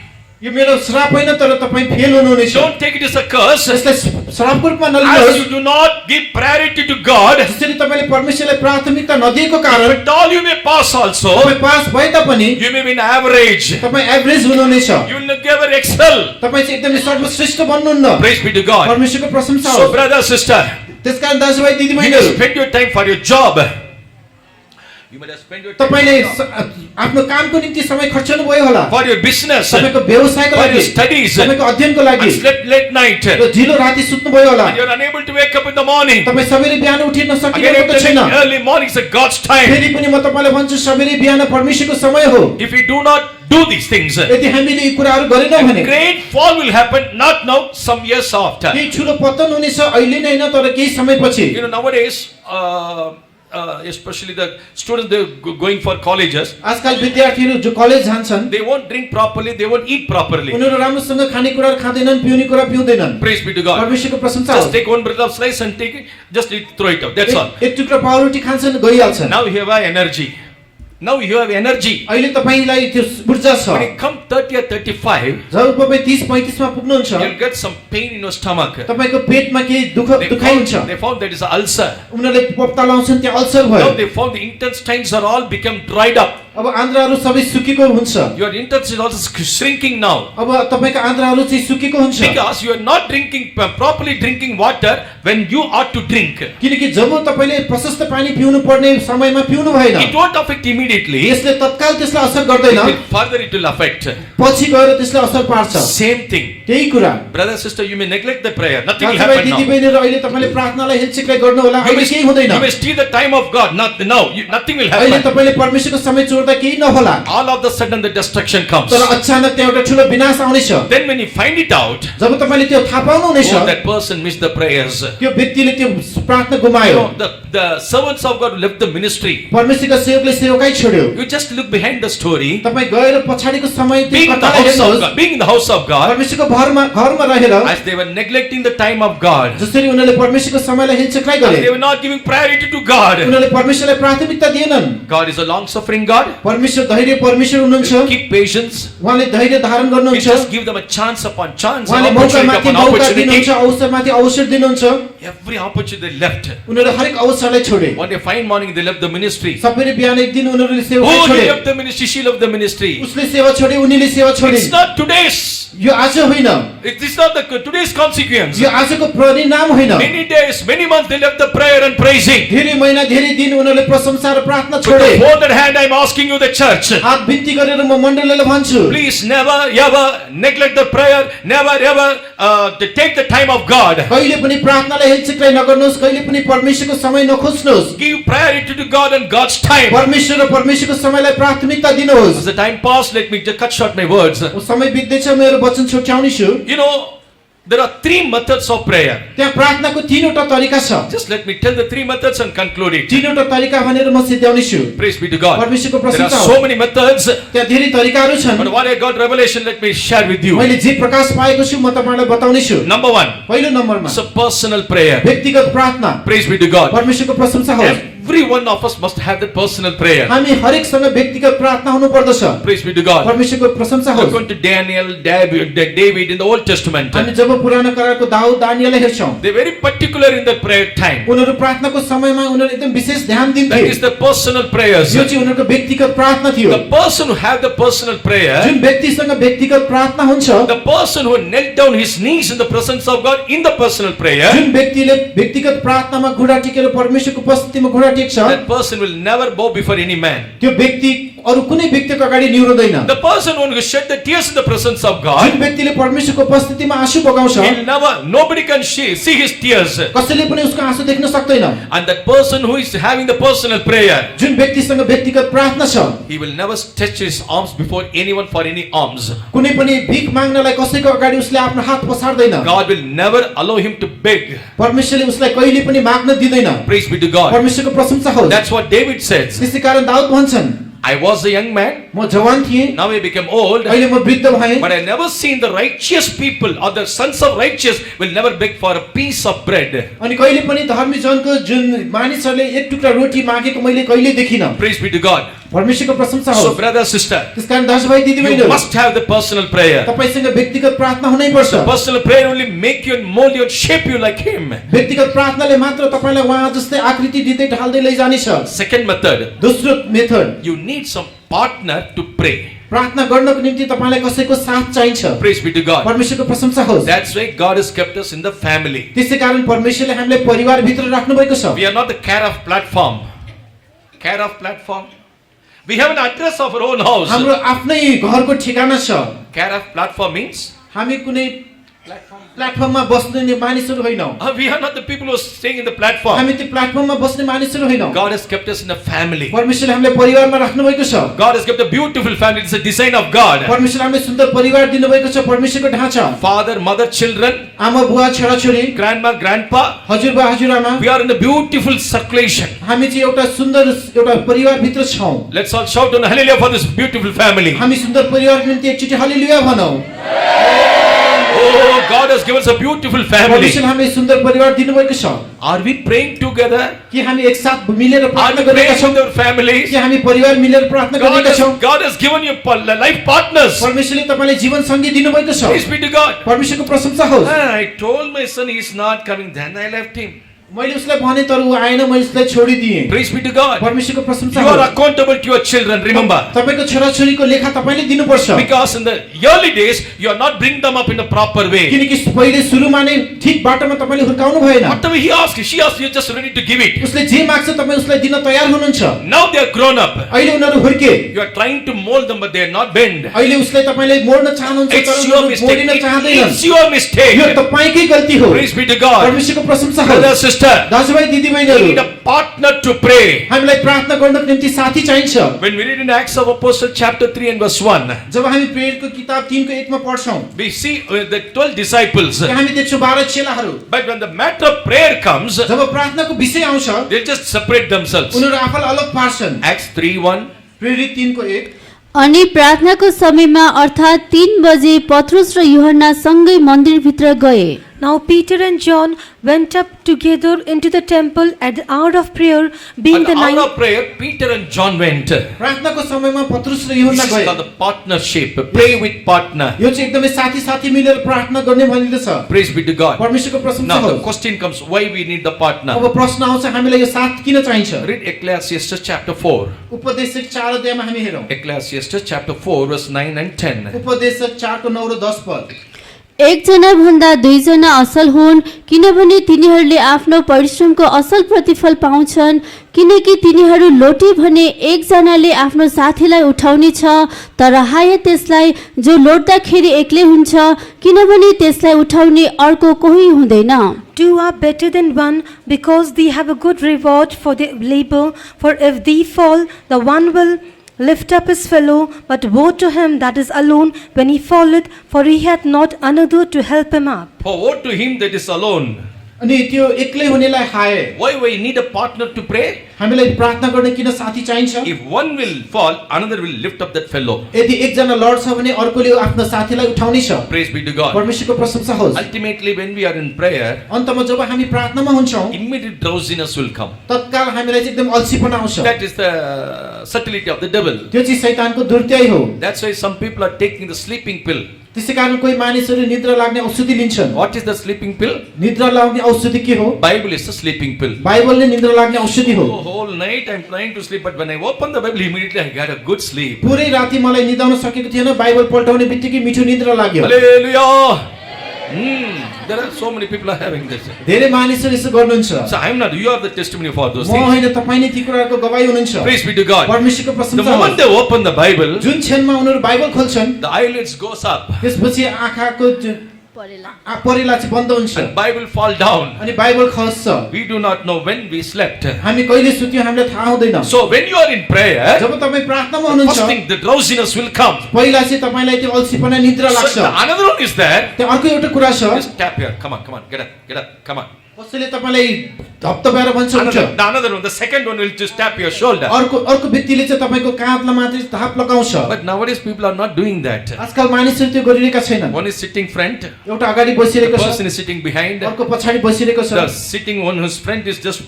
यो मेरो श्राप होइन तर तपाईँ फेल हुनुहुनेछ Don't take it as a curse. यसलाई श्रापको रूपमा As नलिनुहोस् you do not give priority to God, जसरी तपाईले परमेश्वरलाई प्राथमिकता नदिएको कारण at all you may pass also, तपाईँ पास भए तापनि you may be an average. तपाईँ एभरेज हुनुहुनेछ You will never excel. तपाईँ चाहिँ एकदमै सर्वश्रेष्ठ बन्नुहुन्न Praise be to God. परमेश्वरको प्रशंसा So हो brother, sister, त्यसकारण दाजुभाइ you may दिदीबहिनीहरू spend your time for your job. You might have spent your time तपाईले आफ्नो कामको निम्ति समय खर्चनु भयो होला for your business, for तपाईको व्यवसायको लागि your studies, तपाईको अध्ययनको लागि and slept late night. र ढिलो राति सुत्नु भयो होला And you are unable to wake up in the morning. तपाई सबैले बिहान उठिन Again, सकिरहेको I'm छैन telling you, early morning is a God's time. फेरि पनि म तपाईलाई भन्छु सबैले बिहान परमेश्वरको समय हो If we do not do these things, a यदि हामीले यी कुराहरू गरेनौँ भने great fall will happen, not now, some years after. केही ठुलो पतन हुनेछ अहिले नै होइन तर केही समयपछि You know, nowadays, especially the students, they're going for colleges, आजकल विद्यार्थीहरू जो कलेज जान्छन् they won't drink properly, they won't eat properly. उनीहरू राम्रोसँग खानेकुराहरू खाँदैनन् पिउने कुरा पिउँदैनन् Praise be to God. परमेश्वरको प्रशंसा Just हो take one bread of slice and take it, just eat, throw it out. That's all. एक टुक्रा पाउरोटी खान्छन् गइहाल्छन् Now you have energy. Now you have energy. अहिले तपाईलाई त्यो ऊर्जा छ When you come 30 or 35, जब तपाईँ 30-35 मा पुग्नुहुन्छ you'll get some pain in your stomach. तपाईको पेटमा केही दुखाइ हुन्छ They found that is an ulcer. उनीहरूले पत्ता लाउँछन् त्यहाँ अल्सर Now भयो they found the intestines are all become dried up. अब आन्द्राहरू सबै सुकेको हुन्छ Your intestines is also shrinking now. अब तपाईको आन्द्राहरू चाहिँ सुकेको हुन्छ Because you are not drinking properly drinking water when you ought to drink. किनकि जब तपाईले प्रशस्त पानी पिउनु पर्ने समयमा पिउनु भएन It won't affect immediately. यसले तत्काल त्यसलाई असर गर्दैन Further it will affect. पछि गएर त्यसले असर पार्छ Same thing. त्यही कुरा Brother, sister, you may neglect the prayer. Nothing will दाजुभाइ happen now. दिदीबहिनीहरु अहिले तपाईले प्रार्थनालाई हेलचेक्राइ गर्नु होला You अहिले केही हुँदैन may steal the time of God. Not now. Nothing will अहिले happen. तपाईले परमेश्वरको समय चोर्दा केही नहोला All of the sudden the destruction comes. तर अचानक त्यहाँ एउटा ठुलो विनाश आउनेछ Then when you find it out, जब तपाईले त्यो थाहा पाउनु हुनेछ oh, that person missed the prayers. त्यो व्यक्तिले त्यो प्रार्थना You गुमायो know, the servants of God left the ministry. परमेश्वरका सेवकले सेवकाई छोड्यो You just look behind the story. तपाई गएर पछाडीको समय Being in the house of God, being in the house of God, परमेश्वरको घरमा रहेर as they were neglecting the time of God, जसरी उनीहरूले परमेश्वरको समयलाई हेलचेक्राइ as गरे they were not giving priority to God. उनीहरूले परमेश्वरलाई प्राथमिकता दिएनन् God is a long-suffering God. परमेश्वर धैर्य परमेश्वर हुनुहुन्छ Keep patience. उहाँले धैर्य धारण He गर्नुहुन्छ just give them a chance upon chance, उहाँले opportunity मौकामाथि upon मौका opportunity. दिनुहुन्छ अवसरमाथि अवसर दिनुहुन्छ Every opportunity they left. उनीहरूले हरेक अवसरलाई छोडे One day, fine morning, they left the ministry. सबैले बिहान एक दिन उनीहरूले सेवा Oh, he छोडे left the ministry. She left the ministry. उसले सेवा छोडे उनीले सेवा छोडे It's not today's. यो आज होइन It is not the today's consequence. यो आजको परिणाम होइन Many days, many months, they left the prayer and praising. धेरै महिना धेरै दिन उनीहरूले प्रशंसा र प्रार्थना With छोडे the folded hand, I'm asking you, the church. हात बिन्ती गरेर म मण्डलीलाई भन्छु Please never ever neglect the prayer. Never ever to take the time of God. कहिले पनि प्रार्थनालाई हेलचेक्राइ नगर्नुहोस् कहिले पनि परमेश्वरको समय नखोज्नुहोस् Give priority to God and God's time. परमेश्वर र परमेश्वरको समयलाई प्राथमिकता दिनुहोस् As the time passed, let me just cut short my words. समय बित्दैछ मेरो वचन छुट्याउने छु You know, there are three methods of prayer. त्यहाँ प्रार्थनाको तीनवटा तरिका छ Just let me tell the three methods and conclude it. तीनवटा तरिका भनेर म सिद्ध्याउने छु Praise be to God. परमेश्वरको There are प्रशंसा so हो many methods, त्यहाँ धेरै तरिकाहरू छन् but what I got revelation, let me share with you. मैले जे प्रकाश पाएको छु म तपाईलाई बताउने छु Number one, पहिलो नम्बरमा it's a personal prayer. व्यक्तिगत प्रार्थना Praise be to God. परमेश्वरको प्रशंसा होस् Every one of us must have that personal prayer. हामी हरेकसँग व्यक्तिगत प्रार्थना हुनु पर्दछ Praise be to God. परमेश्वरको प्रशंसा We're होस् going to Daniel, David in the Old Testament. हामी जब पुरानो करारको दाऊद दानिएललाई हेर्छौं They're very particular in the prayer time. उनीहरू प्रार्थनाको समयमा उनीहरू एकदम विशेष ध्यान That दिन्थे is the personal prayers. यो चाहिँ उनीहरूको व्यक्तिगत प्रार्थना थियो The person who have the personal prayer, जुन व्यक्तिसँग व्यक्तिगत प्रार्थना हुन्छ the person who knelt down his knees in the presence of God in the personal prayer, जुन व्यक्तिले व्यक्तिगत प्रार्थनामा घुँडा टेकेर परमेश्वरको उपस्थितिमा घुँडा टेक्छ that person will never bow before any man. त्यो व्यक्ति अरु कुनै व्यक्तिको अगाडि निहुर्दैन The person who shed the tears in the presence of God, जुन व्यक्तिले परमेश्वरको उपस्थितिमा आँसु बगाउँछ he'll never, nobody can see his tears. कसैले पनि उसको आँसु देख्न सक्दैन And that person who is having the personal prayer, जुन व्यक्तिसँग व्यक्तिगत प्रार्थना छ he will never stretch his arms before anyone for any alms. कुनै पनि भीख माग्नलाई कसैको अगाडि उसले आफ्नो हात पसार्दैन God will never allow him to beg. परमेश्वरले उसलाई कहिले पनि माग्न दिँदैन Praise be to God. परमेश्वरको प्रशंसा होस् That's what David says. त्यसैकारण दाऊद भन्छन् I was a young man, म जवान थिएँ now I became old, अहिले म वृद्ध भएँ but I never seen the righteous people or the sons of righteous will never beg for a piece of bread. अनि कहिले पनि धर्मी जनको जुन मानिसहरूले एक टुक्रा रोटी मागेको मैले कहिले देखिन Praise be to God. परमेश्वरको प्रशंसा So होस् brother, sister, त्यसकारण दाजुभाइ you दिदीबहिनीहरू must have the personal prayer. तपाईसँग व्यक्तिगत प्रार्थना हुनै पर्छ Personal prayer only make you and mold you and shape you like him. व्यक्तिगत प्रार्थनाले मात्र तपाईलाई उहाँ जस्तै आकृति दिँदै ढाल्दै लैजानेछ Second method, दोस्रो method you need some partner to pray. प्रार्थना गर्नको निम्ति तपाईलाई कसैको साथ चाहिन्छ Praise be to God. परमेश्वरको प्रशंसा होस् That's why God has kept us in the family. त्यसैकारण परमेश्वरले हामीलाई परिवार भित्र राख्नु भएको छ We are not the care of platform. Care of platform. We have an address of our own house. हाम्रो आफ्नै घरको ठेगाना छ Care of platform means हामी कुनै प्लेटफर्ममा बस्ने मानिसहरू होइनौं we are not the people who are staying in the platform. हामी त्यो प्लेटफर्ममा बस्ने मानिसहरू होइनौं God has kept us in a family. परमेश्वरले हामीलाई परिवारमा राख्नु भएको छ God has kept a beautiful family. It's a design of God. परमेश्वरले हामीलाई सुन्दर परिवार दिनुभएको छ परमेश्वरको ढाँचा Father, mother, children, आमा बुवा छोराछोरी grandma, grandpa. हजुरबा हजुरआमा We are in a beautiful circulation. हामी चाहिँ एउटा सुन्दर एउटा परिवार भित्र छौं Let's all shout on hallelujah for this beautiful family. हामी सुन्दर परिवारको निम्ति एकचोटी हालेलुया भनौं Oh, God has given us a beautiful family. परमेश्वरले हामीलाई सुन्दर परिवार दिनुभएको छ Are we praying together? कि हामी एकसाथ मिलेर Are प्रार्थना we गरेका praying छौं with our families? कि हामी परिवार मिलेर प्रार्थना गरेका छौं God has given you life partners. परमेश्वरले तपाईलाई जीवन संगी दिनुभएको छ Praise be to God. परमेश्वरको प्रशंसा होस् I told my son he is not coming. Then I left him. मैले उसलाई भने तर ऊ आएन, मैले उसलाई छोडिदिएँ। Praise be to God. परमेश्वरको प्रशंसा You are होस्। accountable to your children, remember. तपाईको छोराछोरीको लेखा तपाईले दिनुपर्छ। Because in the early days, you are not bring them up in a proper way. किनकि पहिले सुरुमा नै ठीक बाटोमा तपाईले हुर्काउनु भएन। Whatever he asked, she asked, you're just ready to give it. उसले जे माग्छ तपाई उसलाई दिन तयार हुनुहुन्छ। Now they are grown up. अहिले उनीहरु हुर्के। You are trying to mold them, but they are not bend. अहिले उसलाई तपाईले मोड्न चाहनुहुन्छ तर It's your उनीहरु mistake. मोडिन चाहदैनन्। It's your mistake. यो तपाईकै गल्ती हो। Praise be to God. परमेश्वरको प्रशंसा Brother, होस्। sister, दाजुभाइ we दिदीबहिनीहरु, need a partner to pray. हामीलाई प्रार्थना गर्नको निम्ति साथी चाहिन्छ। When we read in Acts of Apostles chapter 3 and verse 1, जब हामी प्रेरितको किताब 3 को 1 मा पढ्छौं, we see the 12 disciples. त्यहाँ हामी देख्छौं 12 चेलाहरु। But when the matter of prayer comes, जब प्रार्थनाको विषय आउँछ, they just separate themselves. उनीहरु आफूलाई अलग पार्छन्। Acts 3:1. प्रेरित 3 को 1। अनि प्रार्थनाको समयमा अर्थात् 3 बजे पत्रुस र यूहन्ना सँगै मन्दिरभित्र गए। Now Peter and John went up together into the temple at the hour of prayer, being At the the hour ninth. of prayer, Peter and John went. This प्रार्थनाको समयमा पत्रुस र यूहन्ना is गए। called the partnership. Pray with partner. यो चाहिँ एकदमै साथी-साथी मिलेर प्रार्थना गर्ने भनिन्छ। Praise be to God. परमेश्वरको प्रशंसा Now the होस्। question comes, why we need the partner? अब प्रश्न आउँछ हामीलाई यो साथ किन चाहिन्छ? Read Ecclesiastes chapter 4. उपदेशक 4 अध्यायमा हामी हेरौं। Ecclesiastes chapter 4 verse 9 and 10. उपदेशक 4 को 9 र 10 पद। एकजना भन्दा दुईजना असल हुन्, किनभने तिनीहरूले आफ्नो परिश्रमको असल प्रतिफल पाउँछन्। किनकि तिनीहरू लोटे भने एकजनाले आफ्नो साथीलाई उठाउने छ, तर हाय त्यसलाई जो लोट्दाखेरि एक्लै हुन्छ, किनभने त्यसलाई उठाउने अर्को कोही हुँदैन। Two are better than one, because they have a good reward for their labor. For if they fall, the one will lift up his fellow, but woe to him that is alone when he falleth, for he hath not another to help him up. For woe to him that is alone. अनि त्यो एक्लै हुनेलाई हाय। Why we need a partner to pray? हामीलाई प्रार्थना गर्न किन साथी चाहिन्छ? If one will fall, another will lift up that fellow. यदि एकजना लड्छ भने अर्कोले आफ्नो साथीलाई उठाउने छ। Praise be to God. परमेश्वरको प्रशंसा होस्। Ultimately, when we are in prayer, अन्तमा जब हामी प्रार्थनामा हुन्छौं, immediate drowsiness will come. तत्काल हामीलाई चाहिँ एकदम अल्छीपना आउँछ। That is the subtlety of the devil. त्यो चाहिँ शैतानको दुर्त्याइ हो। That's why some people are taking the sleeping pill. त्यसैकारण कोही मानिसहरू निद्रा लाग्ने औषधि लिन्छन्। What is the sleeping pill? निद्रा लाग्ने औषधि के हो? Bible is the sleeping pill. बाइबलले निद्रा लाग्ने औषधि हो। Oh, whole night I'm trying to sleep, but when I open the Bible, immediately I got a good sleep. पुरै राति मलाई निदाउन सकेको थिएन, बाइबल पल्टाउने बित्तिकै मिठो निद्रा लाग्यो। Hallelujah. There are so many people are having this. धेरै मानिसहरू यसो गर्नुहुन्छ। So I'm not. You are the testimony for those म things. होइन, तपाई नै ती कुराको गवाही हुनुहुन्छ। Praise be to God. परमेश्वरको The प्रशंसा moment होस्। they open the Bible, जुन क्षणमा उनीहरू Bible खोल्छन्, the eyelids goes up त्यसपछि आँखाको परेला चाहिँ बन्द हुन्छ and Bible fall down. अनि बाइबल खस्छ। We do not know when we slept. हामी कहिले सुत्यौं हामीलाई थाहा हुँदैन। So when you are in prayer, जब तपाई प्रार्थनामा first हुनुहुन्छ, thing the drowsiness will come. पहिला चाहिँ तपाईलाई त्यो अल्छीपना निद्रा लाग्छ। So another one is there. त्यो अर्को एउटा कुरा छ, Just tap here. Come on, get up, come on. कसैले तपाईलाई धप्तबाएर भन्छ उठ। Another one, the second one will just tap your shoulder. अर्को व्यक्तिले चाहिँ तपाईको काँधमा मात्रै थाप लगाउँछ। But nowadays people are not doing that. आजकल मानिसहरू त्यो गरिरहेका छैनन्। One is sitting front, एउटा अगाडि the बसिरहेको person छ, is sitting behind. अर्को पछाडि बसिरहेको The छ। sitting one whose front is just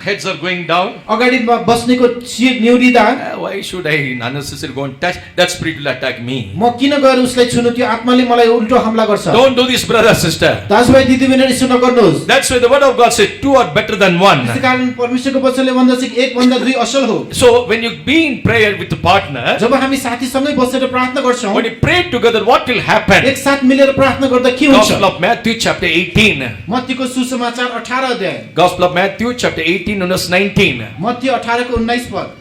heads are going down. अगाडि बस्नेको शिर निउरिदा Why should I unnecessarily go and touch? That spirit will attack me. म किन गएर उसलाई छुनु, त्यो आत्माले मलाई उल्टो हमला गर्छ। Don't do this, brother, sister. दाजुभाइ दिदीबहिनीहरू यसो नगर्नुहोस्। That's why the word of God says two are better than one. त्यसैकारण परमेश्वरको वचनले भन्दछ कि एक भन्दा दुई असल हो। So when you be in prayer with the partner, जब हामी साथीसँगै बसेर प्रार्थना गर्छौं, when you pray together, what will happen? एक साथ मिलेर प्रार्थना गर्दा के Gospel हुन्छ? of Matthew chapter 18. मत्तीको सुसमाचार 18 अध्याय, Gospel of Matthew chapter 18 and verse 19. Matthew 18 को 19 पद।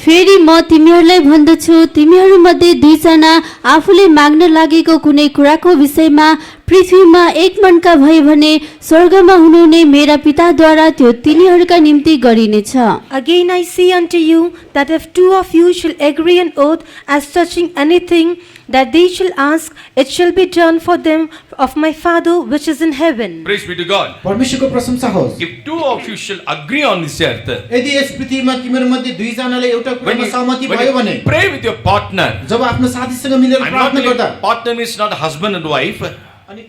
फेरि म तिमीहरूलाई भन्दछु, तिमीहरूमध्ये दुईजना आफूले माग्न लागेको कुनै कुराको विषयमा पृथ्वीमा एक मनका भए भने स्वर्गमा हुनुहुने मेरा पिताद्वारा त्यो तिनीहरूका निम्ति गरिनेछ। Again I say unto you, that if two of you shall agree on earth as touching anything that they shall ask, it shall be done for them of my Father which is in heaven. Praise be to God. परमेश्वरको प्रशंसा होस्। If two of you shall agree on this earth, यदि यस पृथ्वीमा तिम्रो मध्ये दुईजनाले एउटा when कुरामा सहमति you भयो भने, pray with your partner, जब आफ्नो साथीसँग मिलेर I'm not प्रार्थना गर्दा, telling partner is not husband and wife. अनि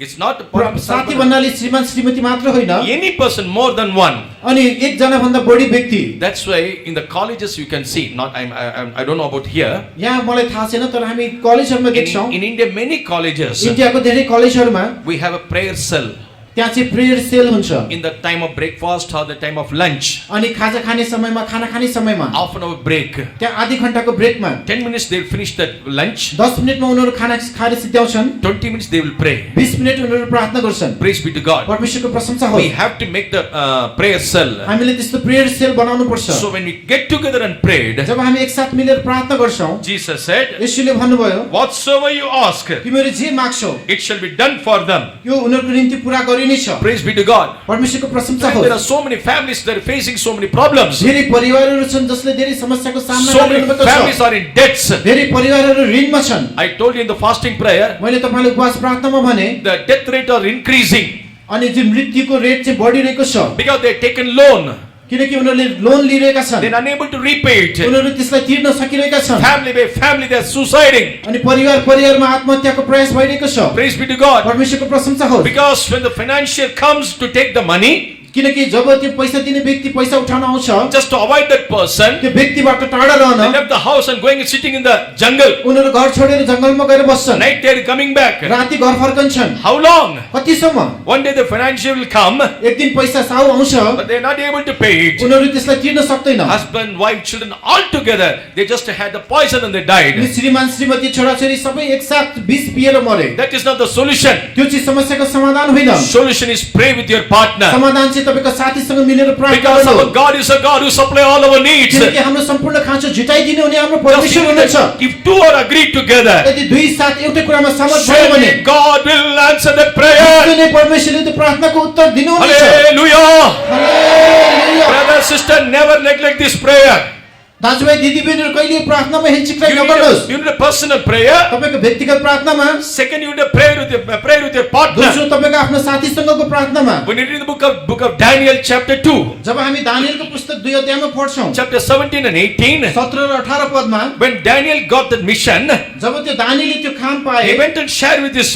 It's not साथी भन्नाले श्रीमान श्रीमती मात्र होइन, any person more than one. अनि एकजना भन्दा बढी व्यक्ति। That's why in the colleges you can see. Not I don't know about here. यहाँ मलाई थाहा छैन, तर हामी कलेजहरुमा देख्छौं, In India, many colleges इन्डियाको धेरै कलेजहरुमा we have a prayer cell. त्यहाँ चाहिँ प्रेयर सेल हुन्छ In the time of breakfast or the time of lunch, अनि खाजा खाने समयमा खाना खाने समयमा half an hour break, त्यहाँ आधी घण्टाको ब्रेकमा 10 minutes they'll finish that lunch, 10 मिनेटमा उनीहरू खाना खाएर सिद्ध्याउँछन् 20 minutes they will pray. 20 minute उनीहरू प्रार्थना गर्छन् Praise be to God. परमेश्वरको प्रशंसा We होस् have to make the prayer cell. हामीले त्यस्तो प्रेयर सेल बनाउनु पर्छ So when we get together and prayed, जब हामी एकसाथ मिलेर प्रार्थना गर्छौं Jesus said, येशूले भन्नुभयो whatsoever you ask, तिमीहरू जे माग्छौ it shall be done for them. यो उनीहरूको निम्ति पूरा गरिनेछ Praise be to God. परमेश्वरको प्रशंसा There are होस् so many families that are facing so many problems. धेरै परिवारहरू छन् जसले धेरै समस्याको सामना So many गरिरहेको families छ are in debts. धेरै परिवारहरू ऋणमा छन् I told you in the fasting prayer, मैले तपाईलाई उपवास प्रार्थनामा भने the death rate are increasing अनि जो मृत्युको रेट चाहिँ बढिरहेको छ because they taken loan. किनकि उनीहरूले लोन लिइरहेका छन् They are unable to repay it. उनीहरू त्यसलाई तिर्न सकिरहेका छन् Family by family they are suiciding. अनि परिवारमा आत्महत्याको प्रयास भइरहेको छ Praise be to God. परमेश्वरको प्रशंसा होस् Because when the financier comes to take the money, किनकि जब त्यो पैसा दिने व्यक्ति पैसा उठाउन आउँछ just to avoid that person, त्यो व्यक्तिबाट टाढा they रहन left the house and going and sitting in the jungle. उनीहरू घर छोडेर जंगलमा गएर बस्छन् Night they are coming back. राति घर फर्कन्छन् How long? कतिसम्म One day the financier will come, एक दिन पैसा साउ आउँछ but they are not able to pay it. उनीहरू त्यसलाई तिर्न सक्दैन Husband, wife, children, all together, they just had the poison and they died. अनि श्रीमान श्रीमती छोराछोरी सबै एकसाथ विष पिएर मरे That is not the solution. त्यो चाहिँ समस्याको समाधान होइन Solution is pray with your partner. समाधान चाहिँ तपाईको साथीसँग मिलेर प्रार्थना Because गर्नु our God is a God who supply all our needs. किनकि हाम्रो सम्पूर्ण खाँचो जुटाइदिने हुने हाम्रो Just परमेश्वर हुनुहुन्छ if two are agreed together, यदि दुई साथ एउटै कुरामा सहमत भयो भने surely God will answer that prayer. निश्चय नै परमेश्वरले त्यो प्रार्थनाको उत्तर दिनुहुनेछ Hallelujah. Hallelujah Brother, sister, never neglect this prayer. दाजुभाइ दिदीबहिनीहरु कहिले प्रार्थनामा हेलचिक्राइ You नगर्नुहोस् need a personal prayer. तपाईको व्यक्तिगत प्रार्थनामा Second, you need a prayer with your partner. दोस्रो तपाईको आफ्नो साथीसँगको प्रार्थनामा When you read the book of Daniel chapter 2, जब हामी दानिएलको पुस्तक 2 अध्यायमा पढ्छौं chapter 17 and 18, 17 र 18 पदमा when Daniel got that mission, जब त्यो दानिएलले त्यो काम पाए he went and shared with his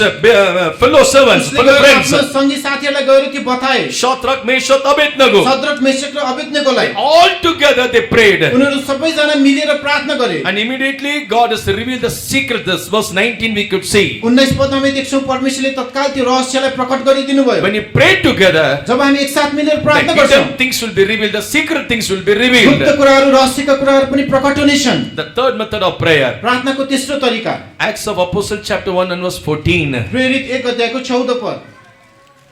fellow servants, उसले fellow गएर friends, आफ्नो संगी साथीहरुलाई गएर त्यो बताए Shadrach, Meshach, Abednego. सद्रक मेशक र अबेदनेगोलाई All together they prayed. उनीहरु सबैजना मिलेर प्रार्थना गरे And immediately God has revealed the secret. This verse 19 we could see. 19 पदमा हामी देख्छौं परमेश्वरले तत्काल त्यो रहस्यलाई प्रकट गरिदिनु भयो When you pray together, जब हामी एकसाथ मिलेर the प्रार्थना गर्छौं hidden things will be revealed. The secret things will be Gupta revealed. कुराहरु रहस्यका कुराहरु पनि प्रकट हुनेछन् The third method of prayer. प्रार्थनाको तेस्रो तरिका Acts of Apostle chapter 1 and verse 14. प्रेरित 1 अध्यायको 14 पद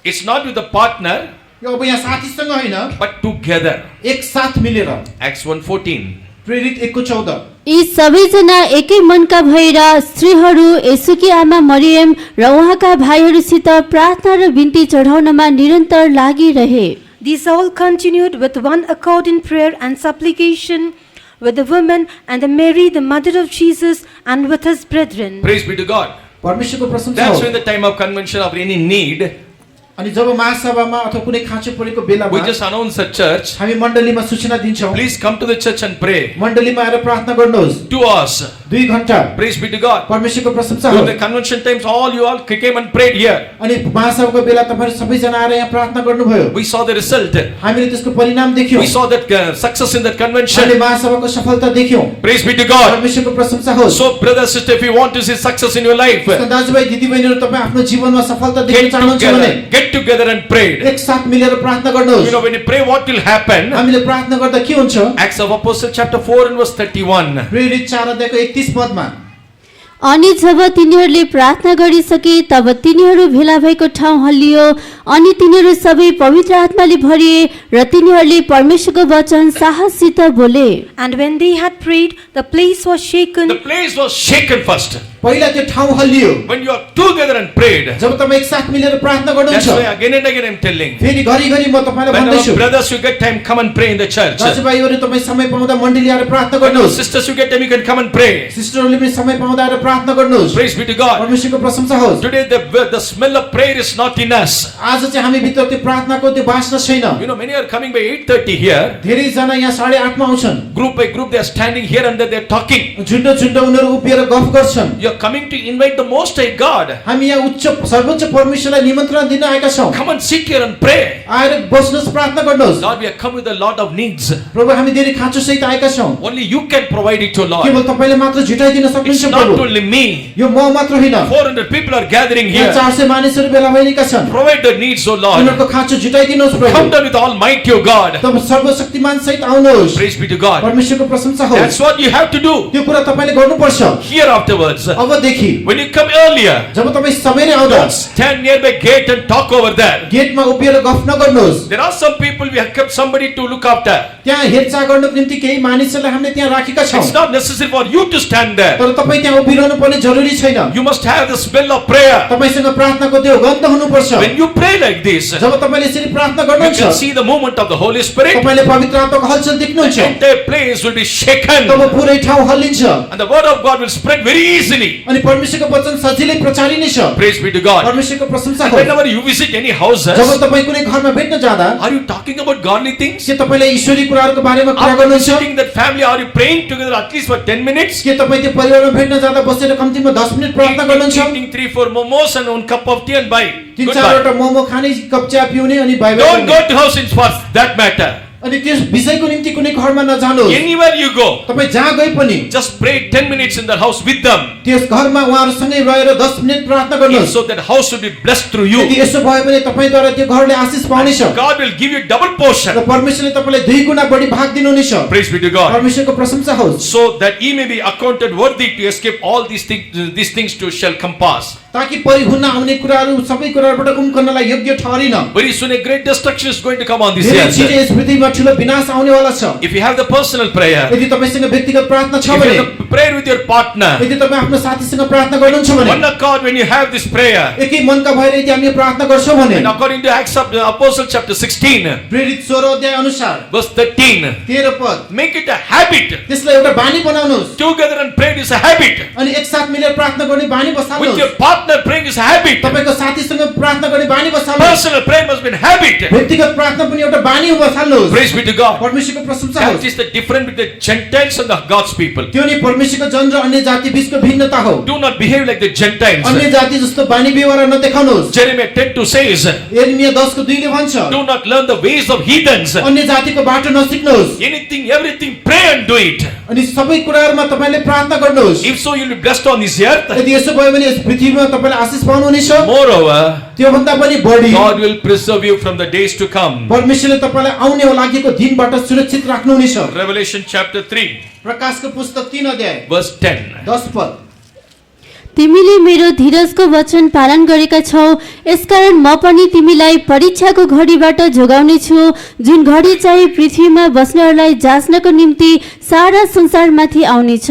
It's not with the partner, यो अब यहाँ साथीसँग हैन but together. एकसाथ मिलेर Acts 1:14. प्रेरित 1 को 14 यी सबैजना एकै मनका भएर स्त्रीहरू येशूकी आमा मरियम र उहाँका भाइहरूसित प्रार्थना र बिन्ती चढाउनमा निरन्तर लागिरहे। These all continued with one accord in prayer and supplication with the women and the Mary, the mother of Jesus, and with his brethren. Praise be to God. परमेश्वरको प्रशंसा That's हो when the time of convention of any need, अनि जब महासभामा अथवा कुनै खाँचो परेको बेलामा we just announce at church, हामी मण्डलीमा सूचना दिन्छौं please come to the church and pray. मण्डलीमा आएर प्रार्थना गर्नुहोस् 2 hours. 2 घण्टा Praise be to God. परमेश्वरको प्रशंसा हो During the convention times, you all came and prayed here. अनि महासभाको बेला तपाईहरु सबैजना आएर यहाँ प्रार्थना गर्नुभयो We saw the result. हामीले त्यसको परिणाम देख्यौं We saw that success in that हामीले convention. महासभाको सफलता देख्यौं Praise be to God. परमेश्वरको प्रशंसा होस् So, brother, sister, if you want to see success in your life, दाजुभाइ दिदीबहिनीहरु तपाई आफ्नो जीवनमा सफलता देख्न चाहनुहुन्छ भने get together and pray. एकसाथ मिलेर प्रार्थना गर्नुहोस् You know, when you pray, what will happen? हामीले प्रार्थना गर्दा के हुन्छ Acts of Apostle chapter 4 and verse 31. प्रेरित 4 अध्यायको 31 पदमा अनि जब तिनीहरूले प्रार्थना गरिसके तब तिनीहरू भेला भएको ठाउँ हल्लियो अनि तिनीहरू सबै पवित्र आत्माले भरिए र तिनीहरूले परमेश्वरको वचन साहससित बोले। And when they had prayed, the place was shaken. The place was shaken first. पहिला त्यो ठाउँ हल्लियो When you are together and prayed, जब तपाई एकसाथ मिलेर प्रार्थना that's गर्नुहुन्छ why again and again I'm telling. फेरि घरिघरि म तपाईलाई When भन्दैछु our brothers, you get time, come and pray in the church. दाजुभाइहरु तपाई समय पाउँदा मण्डली आएर प्रार्थना When our गर्नुहोस् sisters, you get time, you can come and pray. सिस्टरहरुले पनि समय पाउँदा आएर प्रार्थना गर्नुहोस् Praise be to God. परमेश्वरको प्रशंसा होस् Today, the smell of prayer is not in us. आज चाहिँ हामी भित्र त्यो प्रार्थनाको त्यो वासना छैन You know, many are coming by 8:30 here. धेरै जना यहाँ 8:30 मा आउँछन् Group by group, they are standing here and there, they are talking. झुन्ड झुन्ड उनीहरु उभिएर गफ गर्छन् You are are coming to invite the Most High God. हामी यहाँ उच्च सर्वोच्च परमेश्वरलाई निमन्त्रणा दिन आएका छौं। Come and sit here and pray. आएर बस्नुहोस्, प्रार्थना गर्नुहोस्। Lord, we have come with a lot of needs. प्रभु हामी धेरै खाँचो सहित आएका छौं। Only you can provide it, O Lord. केवल तपाईले मात्र जुटाइदिन It's सक्नुहुन्छ not प्रभु। only me. यो म मात्र होइन, 400 people are gathering यहाँ here. 400 मानिसहरू भेला भएका छन्। Provide the needs, O Lord. उनीहरुको खाँचो जुटाइदिनुहोस् प्रभु। Come down with Almighty, O God. तब सर्वशक्तिमान सहित आउनुहोस्। Praise be to God. परमेश्वरको प्रशंसा होस्। That's what you have to do. त्यो कुरा तपाईले गर्नुपर्छ। Here afterwards, अबदेखि when you come earlier, जब तपाई सबैले आउँदा don't stand near the gate and talk over there. गेटमा उभिएर गफ नगर्नुहोस्। There are some people we have kept somebody to look after. त्यहाँ हेरचाह गर्नको निम्ति केही मानिसहरूलाई हामीले त्यहाँ राखेका छौं। It's not necessary for you to stand there. तर तपाई त्यहाँ उभिरहनु पर्ने जरुरी छैन। You must have the smell of prayer. तपाईसँग प्रार्थनाको त्यो गन्ध हुनुपर्छ। When you pray like this, you जब तपाईले यसरी प्रार्थना गर्नुहुन्छ, can see the movement of the Holy Spirit. तपाईले पवित्र आत्माको हलचल The देख्नुहुन्छ। entire place will be shaken. तब पुरै ठाउँ हल्लिन्छ And the word of God will spread very easily. अनि परमेश्वरको वचन सजिलै प्रचारिनेछ। Praise be to God. परमेश्वरको प्रशंसा And होस्। whenever you visit any houses, जब तपाई कुनै घरमा भेट्न जाँदा are you talking about godly things? के तपाईले ईश्वरी कुराहरुको बारेमा कुरा After गर्नुहुन्छ? visiting that family, are you praying together at least for 10 minutes? के तपाई त्यो परिवारमा भेट्न जाँदा बसेर कम्तीमा 10 मिनेट प्रार्थना गर्नुहुन्छ? Eating 3-4 momos and 1 cup of tea and bye. 3-4 Goodbye. वटा मोमो खाने, कप चिया पिउने अनि बाइ बाइ Don't गर्ने। go to house in for that matter. अनि त्यस विषयको निम्ति कुनै घरमा नजानुहोस्। Anywhere you go, तपाई जहाँ गए पनि just pray 10 minutes in the house with them. त्यस घरमा उहाँहरुसँगै रहेर 10 मिनेट प्रार्थना गर्नुहोस्। So that house will be blessed through यदि you. यसो भयो भने तपाईद्वारा त्यो घरले आशीष पाउनेछ God will give you double र portion. परमेश्वरले तपाईलाई 2 गुणा बढी भाग दिनुहुनेछ। Praise be to God. परमेश्वरको प्रशंसा होस्। So that ye may be accounted worthy to escape all these things too shall come pass. ताकि परिहुन आउने कुराहरु सबै कुराहरुबाट उम्कनलाई योग्य ठहरिन। Very soon a great destruction is going to come on this धेरै छिटै earth. यस पृथ्वीमा ठूलो विनाश आउनेवाला छ। If you have the personal prayer, यदि तपाईसँग व्यक्तिगत प्रार्थना छ if भने, you have the prayer with your partner, यदि तपाई आफ्नो साथीसँग प्रार्थना गर्नुहुन्छ भने, one accord when you have this prayer, एकै मनका भएर यदि हामी प्रार्थना गर्छौं भने, and according to Acts of the Apostle chapter 16, प्रेरित 16 अध्याय अनुसार verse 13, 13 पद, make it a habit. त्यसलाई एउटा बानी बनाउनुहोस् Together and pray is a habit. अनि एकसाथ मिलेर प्रार्थना गर्ने बानी With बसाल्नुहोस्। your partner praying is a habit. तपाईको साथीसँग प्रार्थना गर्ने बानी बसाल्नुहोस्। Personal prayer must be a habit. व्यक्तिगत प्रार्थना पनि एउटा बानी बसाल्नुहोस्। Praise be to God. परमेश्वरको प्रशंसा That होस्। is the difference between the Gentiles and the God's people. त्यो नि परमेश्वरको जन र अन्य जाति बीचको भिन्नता हो। Do not behave like the Gentiles. अन्य जाति जस्तो बानी व्यवहार नदेखाउनुहोस्। Jeremiah 10:2 says, यिर्मया 10:2 ले भन्छ, do not learn the ways of heathens. अन्य जातिको बाटो नसिक्नुहोस्। Anything, everything, pray and do it. अनि सबै कुराहरुमा तपाईले प्रार्थना गर्नुहोस्। If so, you'll be blessed on this earth. यदि यसो भयो भने यस पृथ्वीमा तपाईले आशीष पाउनुहुनेछ। Moreover, त्यो भन्दा पनि बढी God will preserve you from the days to come. परमेश्वरले तपाईलाई आउने लागेको दिनबाट सुरक्षित राख्नुहुनेछ। Revelation chapter 3, प्रकाशको पुस्तक 3 अध्याय verse 10. 10 पद। तिमीले मेरो धीरजको वचन पालन गरेका छौ, यसकारण म पनि तिमीलाई परीक्षाको घडीबाट जोगाउने छु, जुन घडी चाहिँ पृथ्वीमा बस्नेहरूलाई जाँच्नको निम्ति सारा संसारमाथि आउनेछ।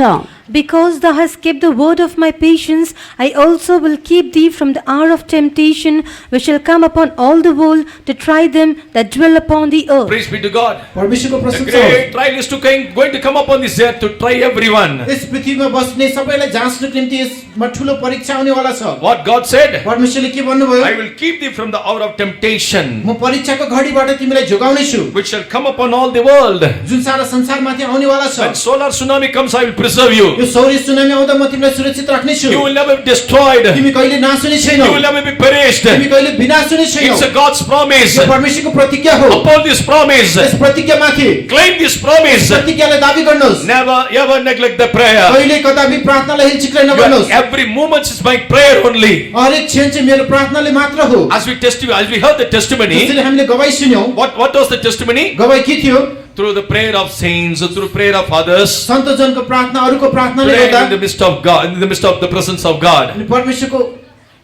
Because thou hast kept the word of my patience, I also will keep thee from the hour of temptation, which shall come upon all the world to try them that dwell upon the earth. Praise be to God. परमेश्वरको The प्रशंसा होस्। great trial is going to come upon this earth to try everyone. यस पृथ्वीमा बस्ने सबैलाई जाँच्नको निम्ति यसमा ठूलो परीक्षा आउनेवाला छ। What God said, परमेश्वरले के भन्नुभयो? I will keep thee from the hour of temptation, म परीक्षाको घडीबाट तिमीलाई जोगाउने छु, which shall come upon all the world. जुन सारा संसारमाथि आउनेवाला छ। When solar tsunami comes, I will preserve you. यो सौर्य सुनामी आउँदा म तिमीलाई सुरक्षित राख्ने छु। You will never be destroyed. तिमी कहिले नाश हुने छैनौ। You will never be perished. तिमी कहिले विनाश हुने छैनौ। It's a God's promise. यो परमेश्वरको प्रतिज्ञा हो। Upon this promise, yes प्रतिज्ञामाथि claim this promise. प्रतिज्ञालाई दाबी गर्नुहोस्। Never ever neglect the prayer. कहिले कदापि प्रार्थनालाई हिचकिचाइ नगर्नुहोस्। Every moment is my prayer only. हरेक क्षण चाहिँ मेरो प्रार्थनाले मात्र हो। As we heard the testimony, जसरी हामीले गवाही सुन्यौं, what was the testimony? गवाही के थियो? Through the prayer of saints, through prayer of others, सन्तजनको प्रार्थना अरूको प्रार्थनाले praying गर्दा in the midst of God, in the midst of the presence of God, अनि परमेश्वरको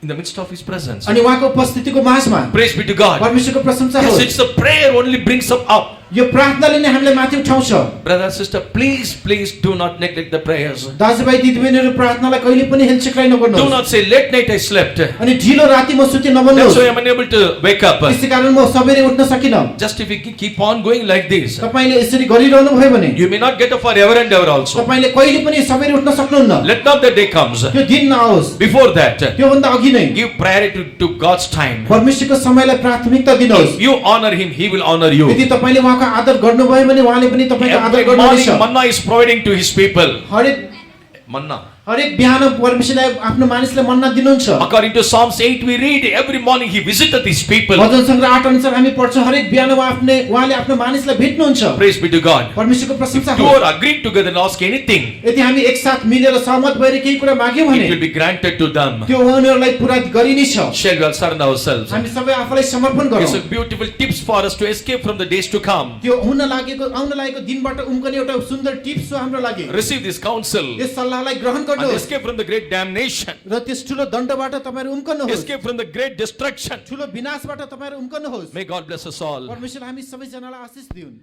in the midst of His presence. अनि उहाँको उपस्थितिको माझमा Praise be to God. परमेश्वरको प्रशंसा Yes, होस्। it's the prayer only brings up. यो प्रार्थनाले नै हामीलाई माथि उठाउँछ। Brother and sister, please do not neglect the prayers. दाजुभाइ दिदीबहिनीहरु प्रार्थनालाई कहिले पनि हेलचक्राइ Do नगर्नुहोस्। not say late night I slept. अनि ढिलो राति म सुते That's नभन्नुहोस्। why I'm unable to wake up. त्यसै कारण म सबेरै उठ्न सकिन। Just if you keep on going like this, तपाईले यसरी गरिरहनु भयो भने you may not get up forever and ever also. तपाईले कहिले पनि सबेरै उठ्न सक्नुहुन्न। Let not the day comes. त्यो दिन नआओस्। Before that, त्यो भन्दा अघि नै give priority to God's time. परमेश्वरको समयलाई प्राथमिकता दिनुहोस्। If you honor Him, He will honor you. यदि तपाईले उहाँको आदर गर्नुभयो भने उहाँले पनि तपाईको आदर Every गर्नुहुनेछ। morning, manna is providing to His people. हरेक Manna. हरेक बिहान परमेश्वरले आफ्नो मानिसलाई मन्ना दिनुहुन्छ। According to Psalms 8, we read every morning he visited these people. भजन सङ्ग्रह 8 अनुसार हामी पढ्छौँ हरेक बिहान उहाँले आफ्नो मानिसलाई भेट्नुहुन्छ। Praise be to God. परमेश्वरको प्रशंसा Two होस्। are agreed together and ask anything, यदि हामी एकसाथ मिलेर सहमत भएर केही कुरा माग्यौँ भने it will be granted to them. त्यो उनीहरूलाई पुरा गरिने छ। Shall we all surrender ourselves? हामी सबै आफूलाई समर्पण It's गरौँ। a beautiful tips for us to escape from the days to come. त्यो आउन लागेको दिनबाट उम्कने एउटा सुन्दर टिप्स हो हाम्रो लागि। Receive this counsel यस सल्लाहलाई ग्रहण and गर्नुहोस् escape from the great damnation. र त्यस ठुलो दण्डबाट तपाईहरु उम्कनुहोस्। Escape from the great destruction. ठुलो विनाशबाट तपाईहरु उम्कनुहोस्। May God bless us all. परमेश्वर हामी सबैजनालाई आशीष दिउन्।